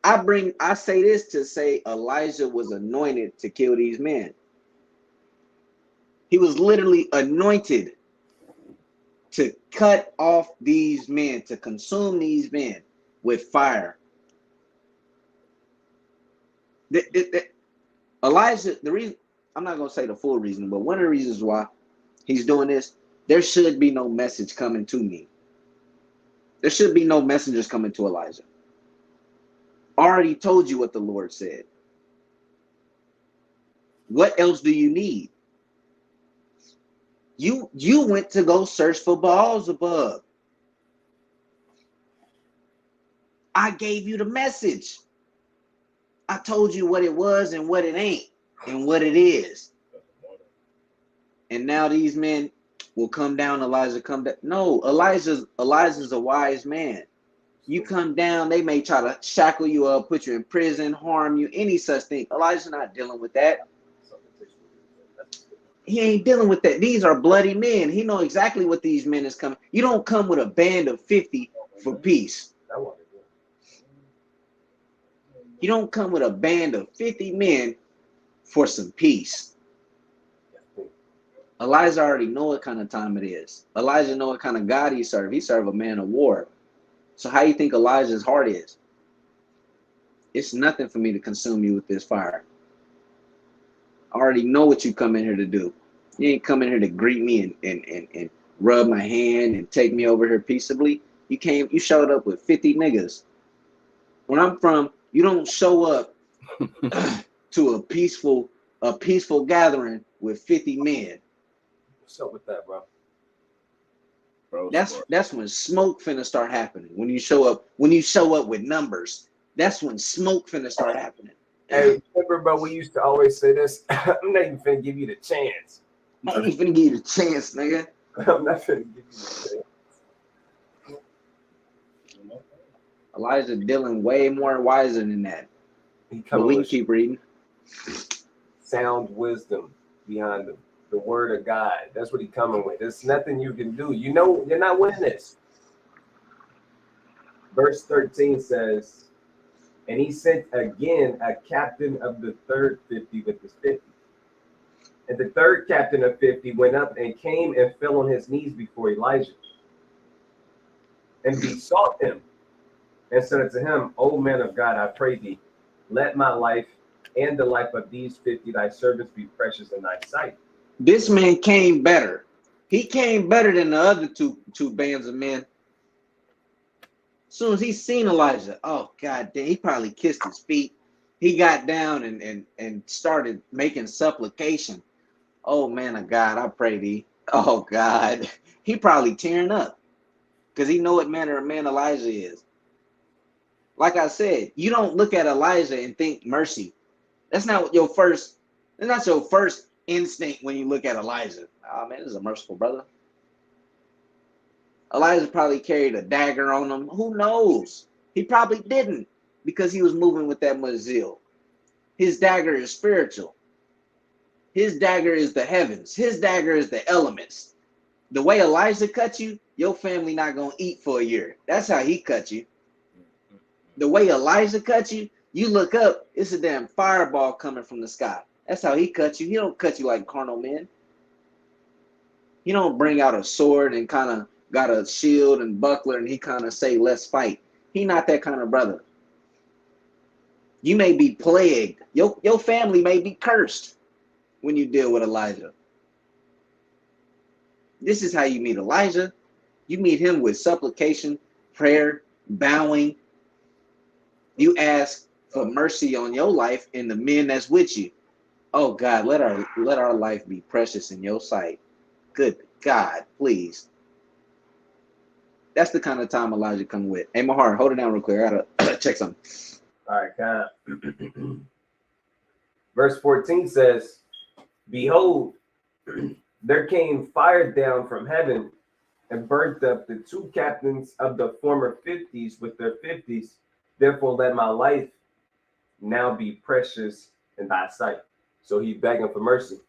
I say this to say Elijah was anointed to kill these men. He was literally anointed to cut off these men, to consume these men with fire. Elijah, the reason, I'm not going to say the full reason, but one of the reasons why he's doing this, there should be no message coming to me. There should be no messengers coming to Elijah. I already told you what the Lord said. What else do you need? You went to go search for Baal-zebub. I gave you the message. I told you what it was and what it ain't and what it is. And now these men will come down. Elijah come down. No, Elijah's a wise man. You come down, they may try to shackle you up, put you in prison, harm you, any such thing. Elijah's not dealing with that. He ain't dealing with that. These are bloody men. He know exactly what these men is coming. You don't come with a band of 50 for peace. You don't come with a band of 50 men for some peace. Elijah already know what kind of time it is. Elijah know what kind of God he serve. He serve a man of war. So how you think Elijah's heart is? It's nothing for me to consume you with this fire. I already know what you come in here to do. You ain't come in here to greet me and rub my hand and take me over here peaceably. You showed up with 50 niggas. Where I'm from, you don't show up to a peaceful gathering with 50 men. What's up with that, bro? That's when smoke finna start happening. When you show up with numbers, that's when smoke finna start happening. Hey, remember, bro, we used to always say this. I'm not even finna give you the chance. I ain't finna give you the chance, nigga. I'm not finna give you the chance. Elijah dealing way more wiser than that. But we can keep reading. Sound wisdom behind the word of God. That's what he's coming with. There's nothing you can do. You know, you're not winning this. Verse 13 says, and he sent again a captain of the third 50 with his 50. And the third captain of 50 went up and came and fell on his knees before Elijah and besought him and said unto him, O man of God, I pray thee, let my life and the life of these 50 thy servants be precious in thy sight. This man came better. He came better than the other two bands of men. As soon as he seen Elijah, oh God damn, he probably kissed his feet. He got down and started making supplication. Oh man of God, I pray thee. Oh God. He probably tearing up. Because he know what manner of man Elijah is. Like I said, you don't look at Elijah and think mercy. That's not your first instinct when you look at Elijah. Oh man, this is a merciful brother. Elijah probably carried a dagger on him. Who knows? He probably didn't, because he was moving with that much zeal. His dagger is spiritual. His dagger is the heavens. His dagger is the elements. The way Elijah cut you, your family not going to eat for a year. That's how he cut you. The way Elijah cut you, you look up, it's a damn fireball coming from the sky. That's how he cut you. He don't cut you like carnal men. He don't bring out a sword and kind of got a shield and buckler and he kind of say, let's fight. He not that kind of brother. You may be plagued. Your family may be cursed when you deal with Elijah. This is how you meet Elijah. You meet him with supplication, prayer, bowing. You ask for mercy on your life and the men that's with you. Oh God, let our life be precious in your sight. Good God, please. That's the kind of time Elijah come with. Hey, Mahar, hold it down real quick. I gotta check something. All right, kind of. Verse 14 says, behold, there came fire down from heaven and burnt up the two captains of the former 50s with their 50s. Therefore, let my life now be precious in thy sight. So he's begging for mercy.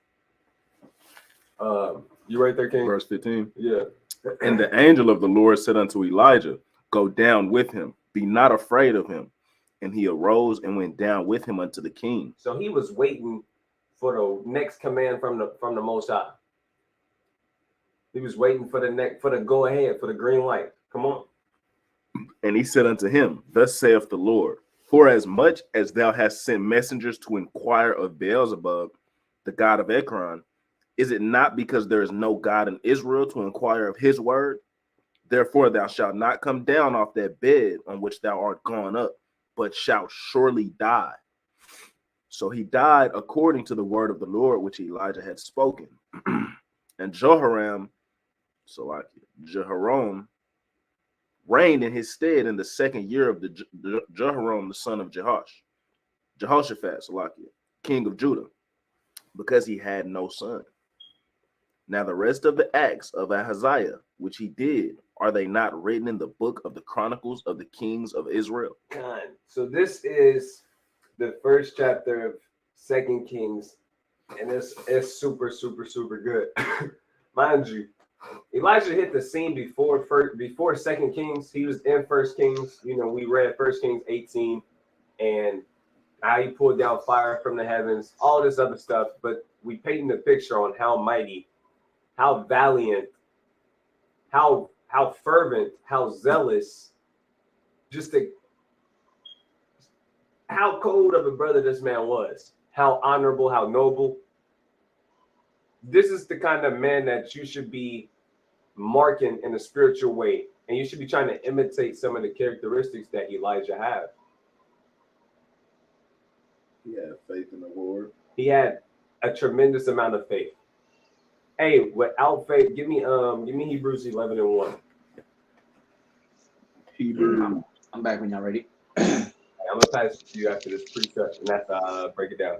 You right there, King? Verse 15. Yeah. And the angel of the Lord said unto Elijah, go down with him, be not afraid of him. And he arose and went down with him unto the king. So he was waiting for the next command from the Most High. He was waiting for the go ahead, for the green light. Come on. And he said unto him, thus saith the Lord, for as much as thou hast sent messengers to inquire of Beelzebub, the god of Ekron, is it not because there is no God in Israel to inquire of his word? Therefore thou shalt not come down off that bed on which thou art gone up, but shalt surely die. So he died according to the word of the Lord which Elijah had spoken. And Jehoram reigned in his stead in the 2nd year of Jehoram, the son of Jehoshaphat, king of Judah, because he had no son. Now the rest of the acts of Ahaziah, which he did, are they not written in the book of the Chronicles of the Kings of Israel? God. So this is the first chapter of 2 Kings, and it's super, super, super good. Mind you, Elijah hit the scene before 2 Kings. He was in 1 Kings. You know, we read 1 Kings 18 and how he pulled down fire from the heavens, all this other stuff. But we painted a picture on how mighty, how valiant, how fervent, how zealous, how cold of a brother this man was, how honorable, how noble. This is the kind of man that you should be marking in a spiritual way, and you should be trying to imitate some of the characteristics that Elijah had. He had faith in the Lord. He had a tremendous amount of faith. Hey, without faith, give me Hebrews 11:1. Hebrew. I'm back when y'all ready. I'm gonna pass it to you after this precept, and that's break it down.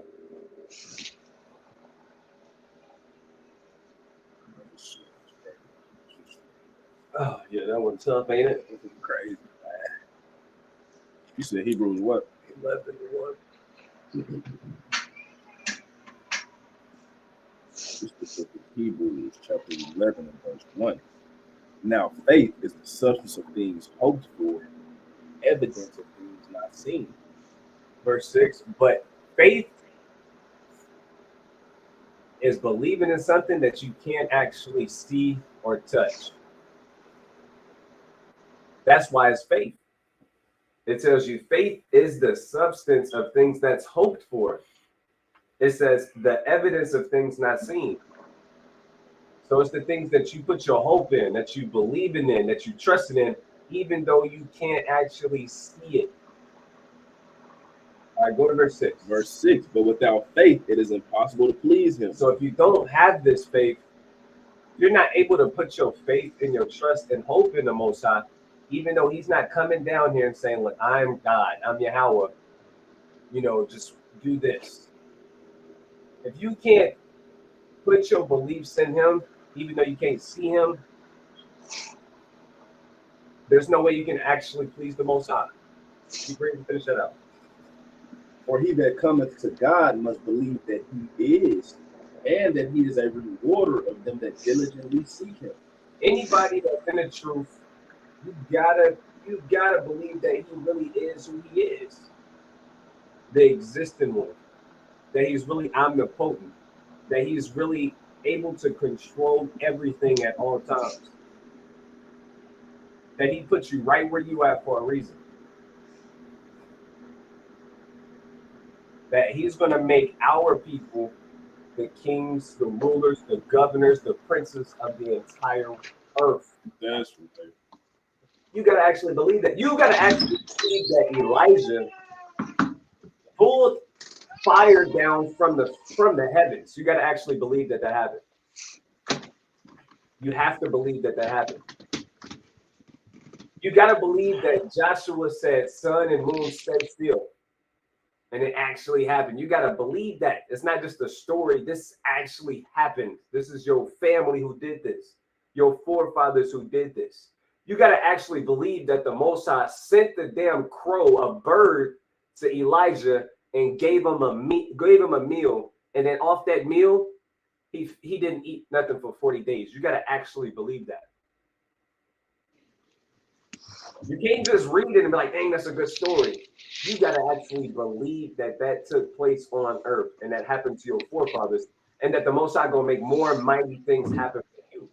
Oh yeah, that one's tough, ain't it? This is crazy, man. You said Hebrews what? 11:1. This is the book of Hebrews, chapter 11 and verse 1. Now faith is the substance of things hoped for, evidence of things not seen. Verse 6. But faith is believing in something that you can't actually see or touch. That's why it's faith. It tells you faith is the substance of things that's hoped for. It says the evidence of things not seen. So it's the things that you put your hope in, that you believe in, that you trust in, even though you can't actually see it. All right, go to verse 6. Verse 6, but without faith, it is impossible to please him. So if you don't have this faith, you're not able to put your faith and your trust and hope in the Most High, even though he's not coming down here and saying, look, I'm God, I'm Yahweh, just do this. If you can't put your beliefs in him, even though you can't see him, there's no way you can actually please the Most High. Keep reading, finish that out. For he that cometh to God must believe that he is, and that he is a rewarder of them that diligently seek him. Anybody that's in the truth, you gotta believe that he really is who he is, the existing one, that he's really omnipotent, that he's really able to control everything at all times, that he puts you right where you are for a reason, that he's going to make our people the kings, the rulers, the governors, the princes of the entire earth. That's right. You got to actually believe that. You got to actually believe that Elijah pulled fire down from the heavens. You got to actually believe that happened. You have to believe that happened. You got to believe that Joshua said, sun and moon stay still. And it actually happened. You got to believe that. It's not just a story. This actually happened. This is your family who did this. Your forefathers who did this. You got to actually believe that the Most High sent the damn crow, a bird, to Elijah and gave him a meal. And then off that meal, he didn't eat nothing for 40 days. You got to actually believe that. You can't just read it and be like, dang, that's a good story. You got to actually believe that took place on earth and that happened to your forefathers, and that the Most High going to make more mighty things happen for you.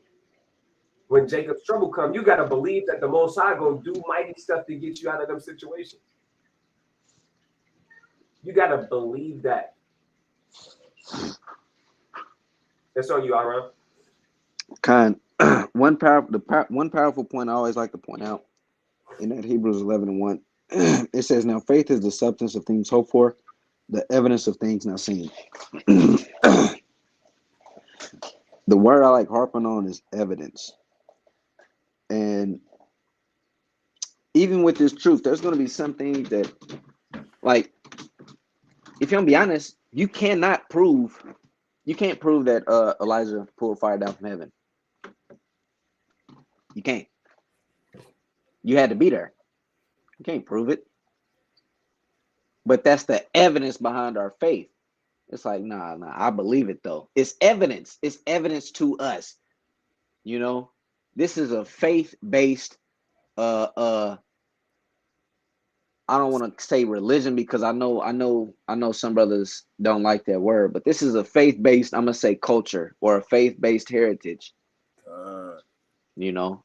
When Jacob's trouble come, you got to believe that the Most High going to do mighty stuff to get you out of them situations. You got to believe that. That's on you, Aaron. One powerful point I always like to point out in that Hebrews 11:1, it says, now faith is the substance of things hoped for, the evidence of things not seen. The The word I like harping on is evidence. And even with this truth, there's going to be some things that, like, if you're going to be honest, you can't prove that Elijah pulled fire down from heaven. You can't. You had to be there. You can't prove it. But that's the evidence behind our faith. It's like, nah, I believe it though. It's evidence. It's evidence to us. You know, this is a faith-based I don't want to say religion because I know some brothers don't like that word, but this is a faith-based, I'm gonna say culture or a faith-based heritage. You know,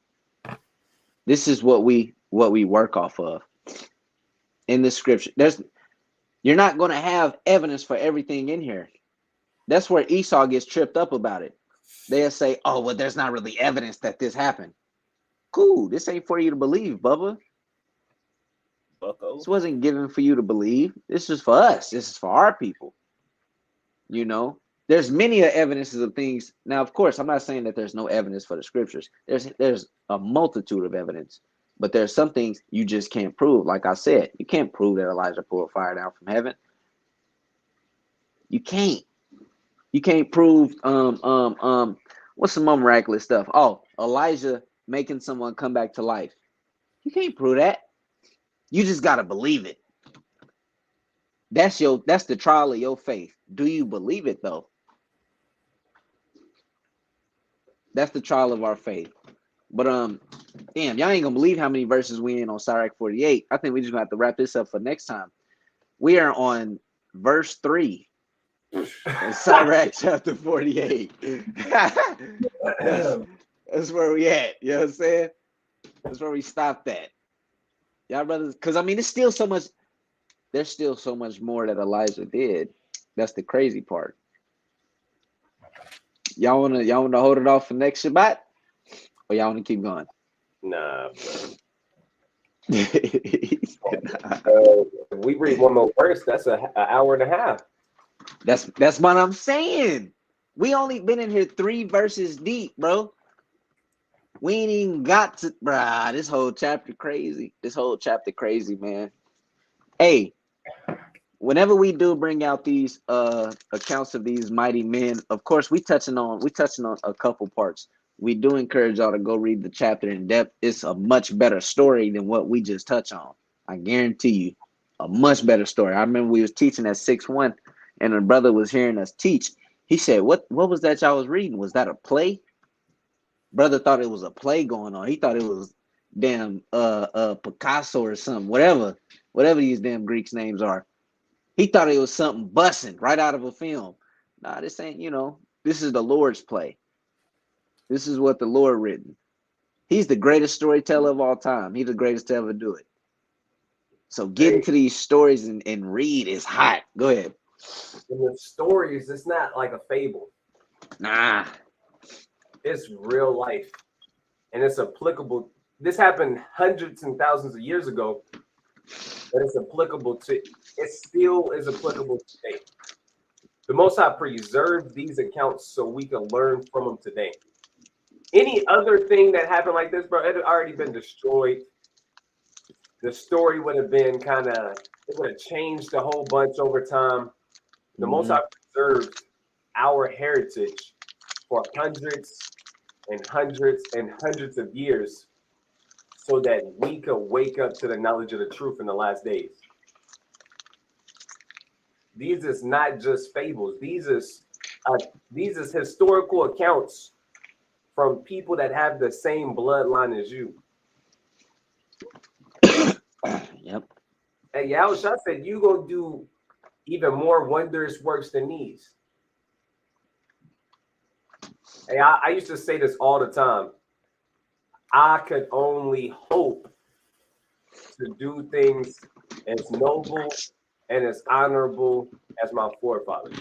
this is what we work off of in the scripture. You're not going to have evidence for everything in here. That's where Esau gets tripped up about it. They'll say, oh, well, there's not really evidence that this happened. Cool. This ain't for you to believe, Bubba. This wasn't given for you to believe. This is for us. This is for our people. You know, there's many evidences of things. Now, of course, I'm not saying that there's no evidence for the scriptures. There's a multitude of evidence. But there's some things you just can't prove. Like I said, you can't prove that Elijah pulled fire down from heaven. You can't. You can't prove what's some more miraculous stuff? Oh, Elijah making someone come back to life. You can't prove that. You just gotta believe it. That's the trial of your faith. Do you believe it though? That's the trial of our faith. But damn, y'all ain't gonna believe how many verses we in on Sirach 48. I think we just gonna have to wrap this up for next time. We are on verse 3 in Sirach chapter 48. That's where we at. You know what I'm saying? That's where we stopped at. Y'all brothers, because I mean it's still so much, there's still so much more that Elijah did. That's the crazy part. Y'all wanna hold it off for next Shabbat? Or y'all want to keep going? Nah, bro. If we read one more verse, that's an hour and a half. That's what I'm saying. We only been in here 3 verses deep, bro. We ain't even got to, bruh. This whole chapter crazy. Man. Hey, whenever we do bring out these accounts of these mighty men, of course we touching on a couple parts. We do encourage y'all to go read the chapter in depth. It's a much better story than what we just touch on. I guarantee you, a much better story. I remember we was teaching at 6-1, and a brother was hearing us teach. He said, "What was that y'all was reading? Was that a play?" Brother thought it was a play going on. He thought it was damn Picasso or something, whatever these damn Greeks names are. He thought it was something busting right out of a film. Nah, this ain't. This is the Lord's play. This is what the Lord written. He's the greatest storyteller of all time. He's the greatest to ever do it. So get into these stories and read is hot. Go ahead. In the stories, it's not like a fable. Nah. It's real life. And it's applicable. This happened hundreds and thousands of years ago. But it still is applicable today. The Most High preserved these accounts so we can learn from them today. Any other thing that happened like this, bro, it had already been destroyed. The story would have been it would have changed a whole bunch over time. The Most High preserved our heritage for hundreds and hundreds and hundreds of years so that we could wake up to the knowledge of the truth in the last days. These is not just fables. These is historical accounts from people that have the same bloodline as you. Yep. And Yahushua said, you go do even more wondrous works than these. Hey, I used to say this all the time. I could only hope to do things as noble and as honorable as my forefathers.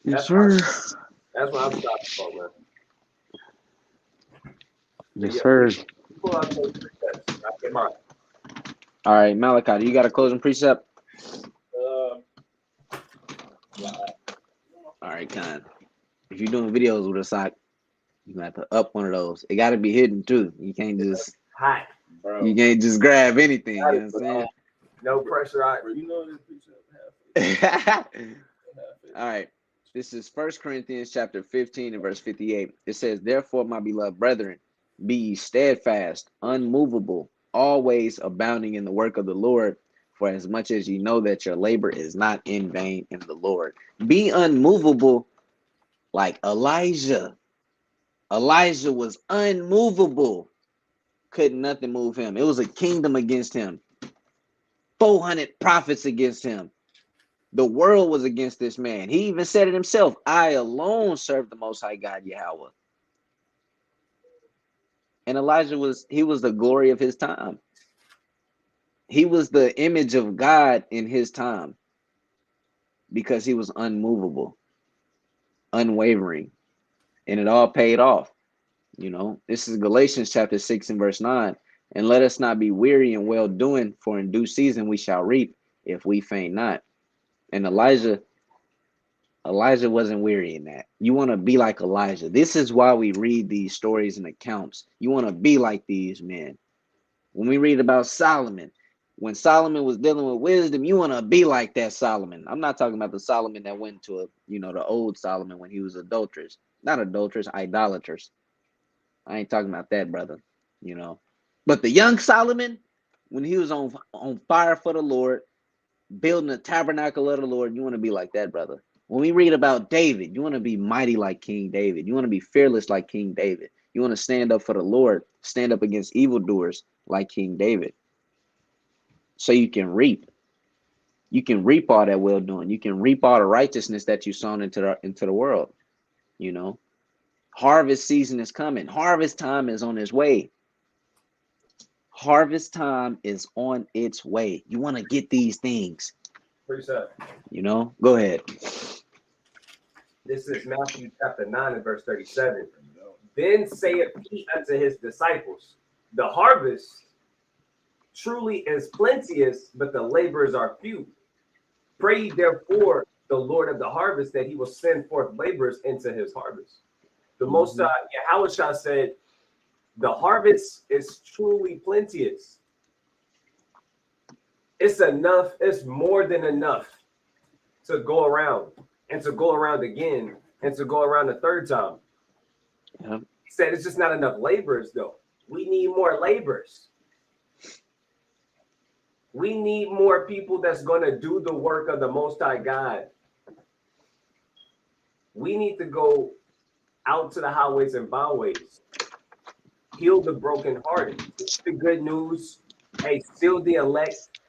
Yes, sir. That's what I'm talking about, man. Yes, sir. Pull out those precepts. I get mine. All right, Malachi, do you got a closing precept? All right, Con. If you're doing videos with a sock, you have to up one of those. It got to be hidden too. You can't just Hot. Bro, you can't just grab anything. You know what I'm No pressure. bro, you know this saying? All right. This is 1 Corinthians chapter 15 and verse 58. It says, "Therefore, my beloved brethren, be ye steadfast, unmovable, always abounding in the work of the Lord, for as much as ye know that your labor is not in vain in the Lord." Be unmovable like Elijah. Elijah was unmovable. Couldn't nothing move him. It was a kingdom against him. 400 prophets against him. The world was against this man. He even said it himself. I alone serve the Most High God, Yahweh. And Elijah was the glory of his time. He was the image of God in his time because he was unmovable, unwavering, and it all paid off. You know, this is Galatians chapter 6 and verse 9. "And let us not be weary in well doing, for in due season we shall reap if we faint not." And Elijah wasn't weary in that. You want to be like Elijah. This is why we read these stories and accounts. You want to be like these men. When we read about Solomon, when Solomon was dealing with wisdom, you want to be like that Solomon. I'm not talking about the Solomon that went to the old Solomon when he was adulterous. Not adulterous, idolaters. I ain't talking about that, brother. But the young Solomon, when he was on fire for the Lord, building the tabernacle of the Lord, you want to be like that, brother. When we read about David, you want to be mighty like King David. You want to be fearless like King David. You want to stand up for the Lord, stand up against evildoers like King David. So you can reap. You can reap all that well doing. You can reap all the righteousness that you sown into the world. Harvest season is coming. Harvest time is on its way. Harvest time is on its way. You want to get these things. Precept. Go ahead. This is Matthew chapter 9 and verse 37. "Then saith he unto his disciples, the harvest truly is plenteous, but the laborers are few. Pray ye therefore the Lord of the harvest that he will send forth laborers into his harvest." The Most High, Yahushua said, the harvest is truly plenteous. It's enough. It's more than enough to go around and to go around again and to go around the third time. Yeah. He said it's just not enough laborers, though. We need more laborers. We need more people that's going to do the work of the Most High God. We need to go out to the highways and byways, heal the brokenhearted, teach the good news, hey, still the elect.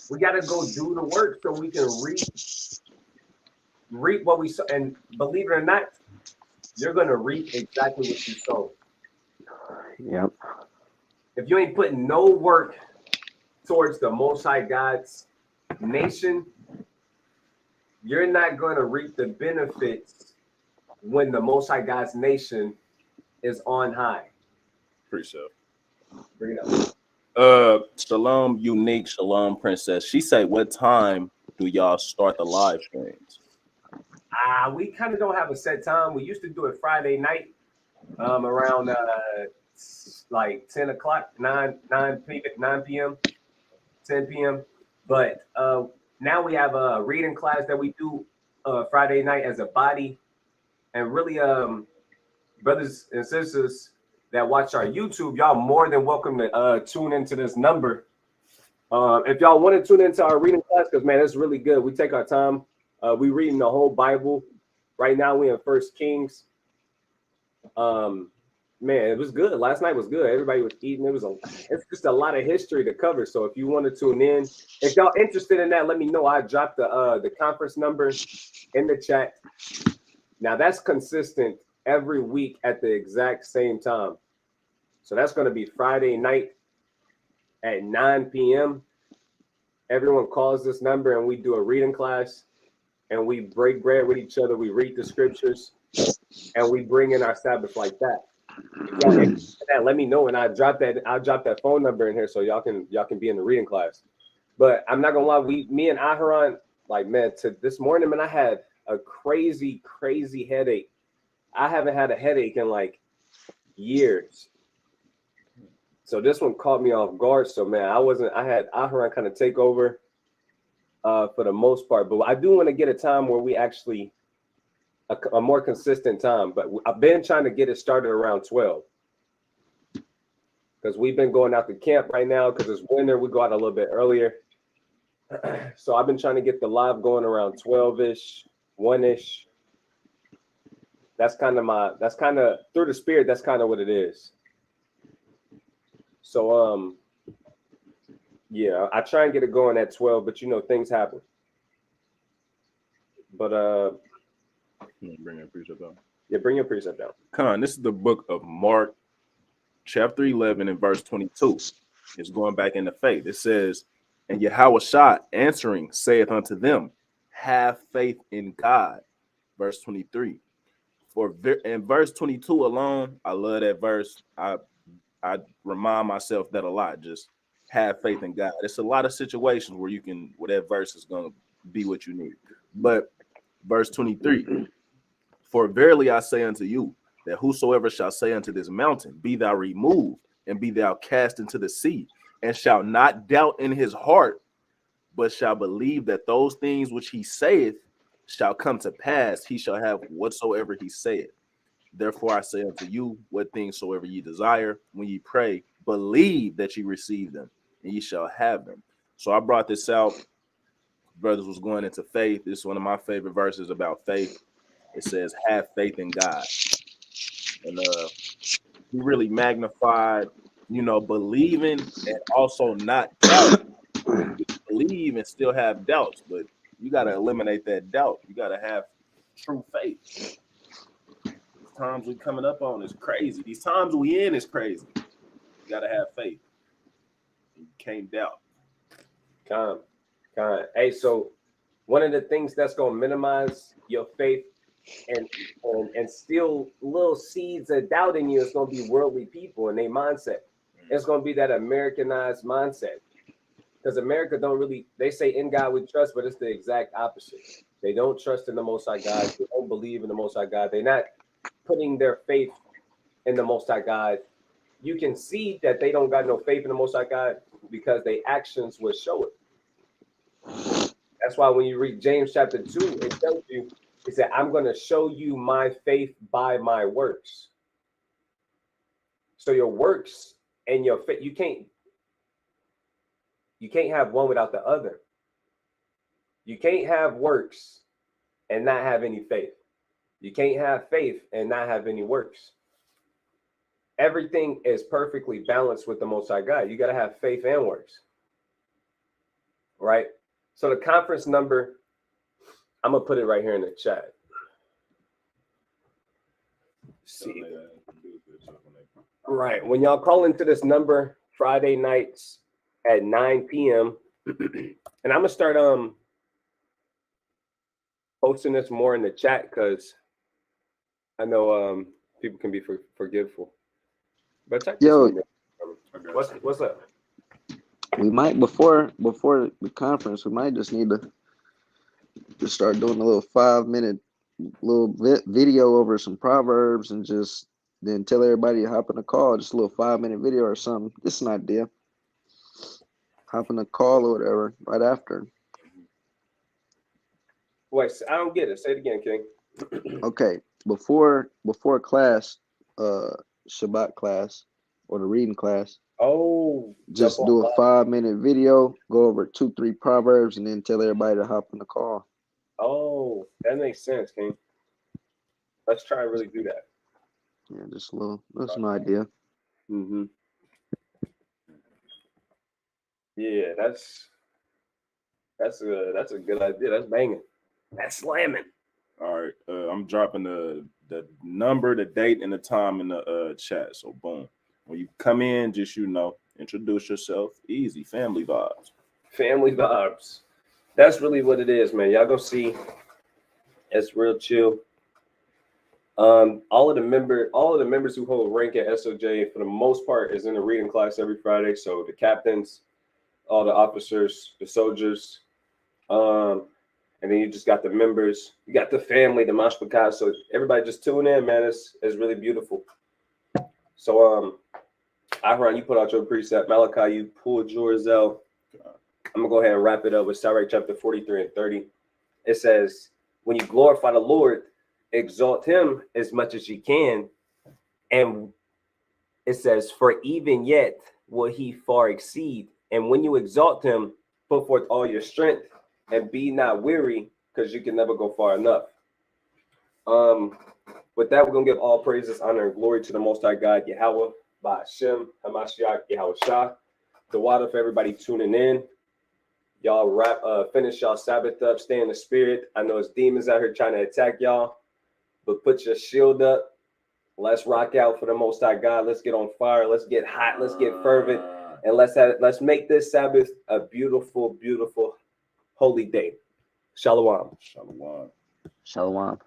We got to go do the work so we can reap what we sow. And believe it or not, you're going to reap exactly what you sow. Yep. If you ain't putting no work towards the Most High God's nation, you're not going to reap the benefits when the Most High God's nation is on high. Precept. Bring it up. Shalom, unique, shalom, princess. She said, "What time do y'all start the live streams?" We kind of don't have a set time. We used to do it Friday night, around like 10 o'clock, 9 p.m., 10 p.m. But now we have a reading class that we do Friday night as a body. And really, brothers and sisters that watch our YouTube, y'all more than welcome to tune into this number. If y'all want to tune into our reading class, because, man, it's really good. We take our time. We reading the whole Bible. Right now, we in 1 Kings. Man, it was good. Last night was good. Everybody was eating. It's just a lot of history to cover. So if you want to tune in, if y'all interested in that, let me know. I dropped the conference number in the chat. Now that's consistent every week at the exact same time. So that's going to be Friday night at 9 p.m. Everyone calls this number and we do a reading class and we break bread with each other. We read the scriptures and we bring in our Sabbath like that. If y'all interested in that, let me know, and I'll drop that phone number in here so y'all can be in the reading class. But I'm not gonna lie, me and Aharon, like, man, to this morning, man, I had a crazy headache. I haven't had a headache in like years. So this one caught me off guard. So man, I had Aharon kind of take over for the most part, but I do want to get a time where we actually a more consistent time. But I've been trying to get it started around 12 because we've been going out to camp right now because it's winter. We go out a little bit earlier. So I've been trying to get the live going around 12-ish, 1-ish. That's kind of through the spirit, that's kind of what it is. So yeah, I try and get it going at 12, but you know, things happen. But bring your precept down. Yeah, bring your precept down. Con, this is the book of Mark, chapter 11 and verse 22. It's going back into faith. It says, and Yahushua answering saith unto them, have faith in God. Verse 23. In verse 22 alone, I love that verse. I remind myself that a lot. Just have faith in God. It's a lot of situations where that verse is going to be what you need. But verse 23, for verily I say unto you, that whosoever shall say unto this mountain, be thou removed, and be thou cast into the sea, and shall not doubt in his heart, but shall believe that those things which he saith shall come to pass, he shall have whatsoever he saith. Therefore I say unto you, what things soever ye desire, when ye pray, believe that ye receive them, and ye shall have them. So I brought this out. Brothers was going into faith. This is one of my favorite verses about faith. It says, have faith in God. And he really magnified, believing and also not doubting. Believe and still have doubts, but you got to eliminate that doubt. You got to have true faith. These times we coming up on is crazy. These times we in is crazy. You got to have faith. You can't doubt. Con. Hey, so one of the things that's going to minimize your faith and still little seeds of doubt in you is going to be worldly people and their mindset. It's going to be that Americanized mindset. Because America they say in God we trust, but it's the exact opposite. They don't trust in the Most High God. They don't believe in the Most High God. They're not putting their faith in the Most High God. You can see that they don't got no faith in the Most High God because their actions will show it. That's why when you read James chapter 2, it tells you, it said, I'm going to show you my faith by my works. So your works and your faith, you can't have one without the other. You can't have works and not have any faith. You can't have faith and not have any works. Everything is perfectly balanced with the Most High God. You got to have faith and works. Right? So the conference number, I'm going to put it right here in the chat. See. Right. When y'all call into this number Friday nights at 9 p.m. and I'm going to start posting this more in the chat because I know people can be forgetful. But check this one. What's up? We might before the conference, we might just need to start doing a little 5-minute little video over some proverbs and just then tell everybody to hop in a call, just a little 5-minute video or something. Just an idea. Hop in a call or whatever right after. Wait, I don't get it. Say it again, King. Okay, before class, Shabbat class or the reading class. Oh, just do a 5-minute video, go over 2-3 proverbs, and then tell everybody to hop in the call. Oh, that makes sense, King. Let's try and really do that. Yeah, just a little. That's an idea. Mm-hmm. Yeah, that's a good idea. That's banging. That's slamming. All right, I'm dropping the number, the date, and the time in the chat. So boom, when you come in, just introduce yourself. Easy, family vibes. Family vibes. That's really what it is, man. Y'all go see. It's real chill. All of the members who hold rank at SOJ, for the most part, is in the reading class every Friday. So the captains, all the officers, the soldiers, And then you just got the members, you got the family, the mashpakat. So everybody just tune in, man. It's really beautiful. So Ahran, you put out your precept. Malachi, you pulled yours out. I'm gonna go ahead and wrap it up with Sirach chapter 43 and 30. It says, when you glorify the Lord, exalt him as much as you can. And it says, for even yet will he far exceed. And when you exalt him, put forth all your strength and be not weary, because you can never go far enough. With that, we're gonna give all praises, honor, and glory to the Most High God, Yahweh, Ba'ashem, Hamashiach, Yahweh Shah. The water for everybody tuning in. Y'all finish y'all Sabbath up, stay in the spirit. I know it's demons out here trying to attack y'all, but put your shield up. Let's rock out for the Most High God. Let's get on fire. Let's get hot. Let's get fervent, and let's make this Sabbath a beautiful, beautiful, holy day. Shalom. Shalom. Shalom.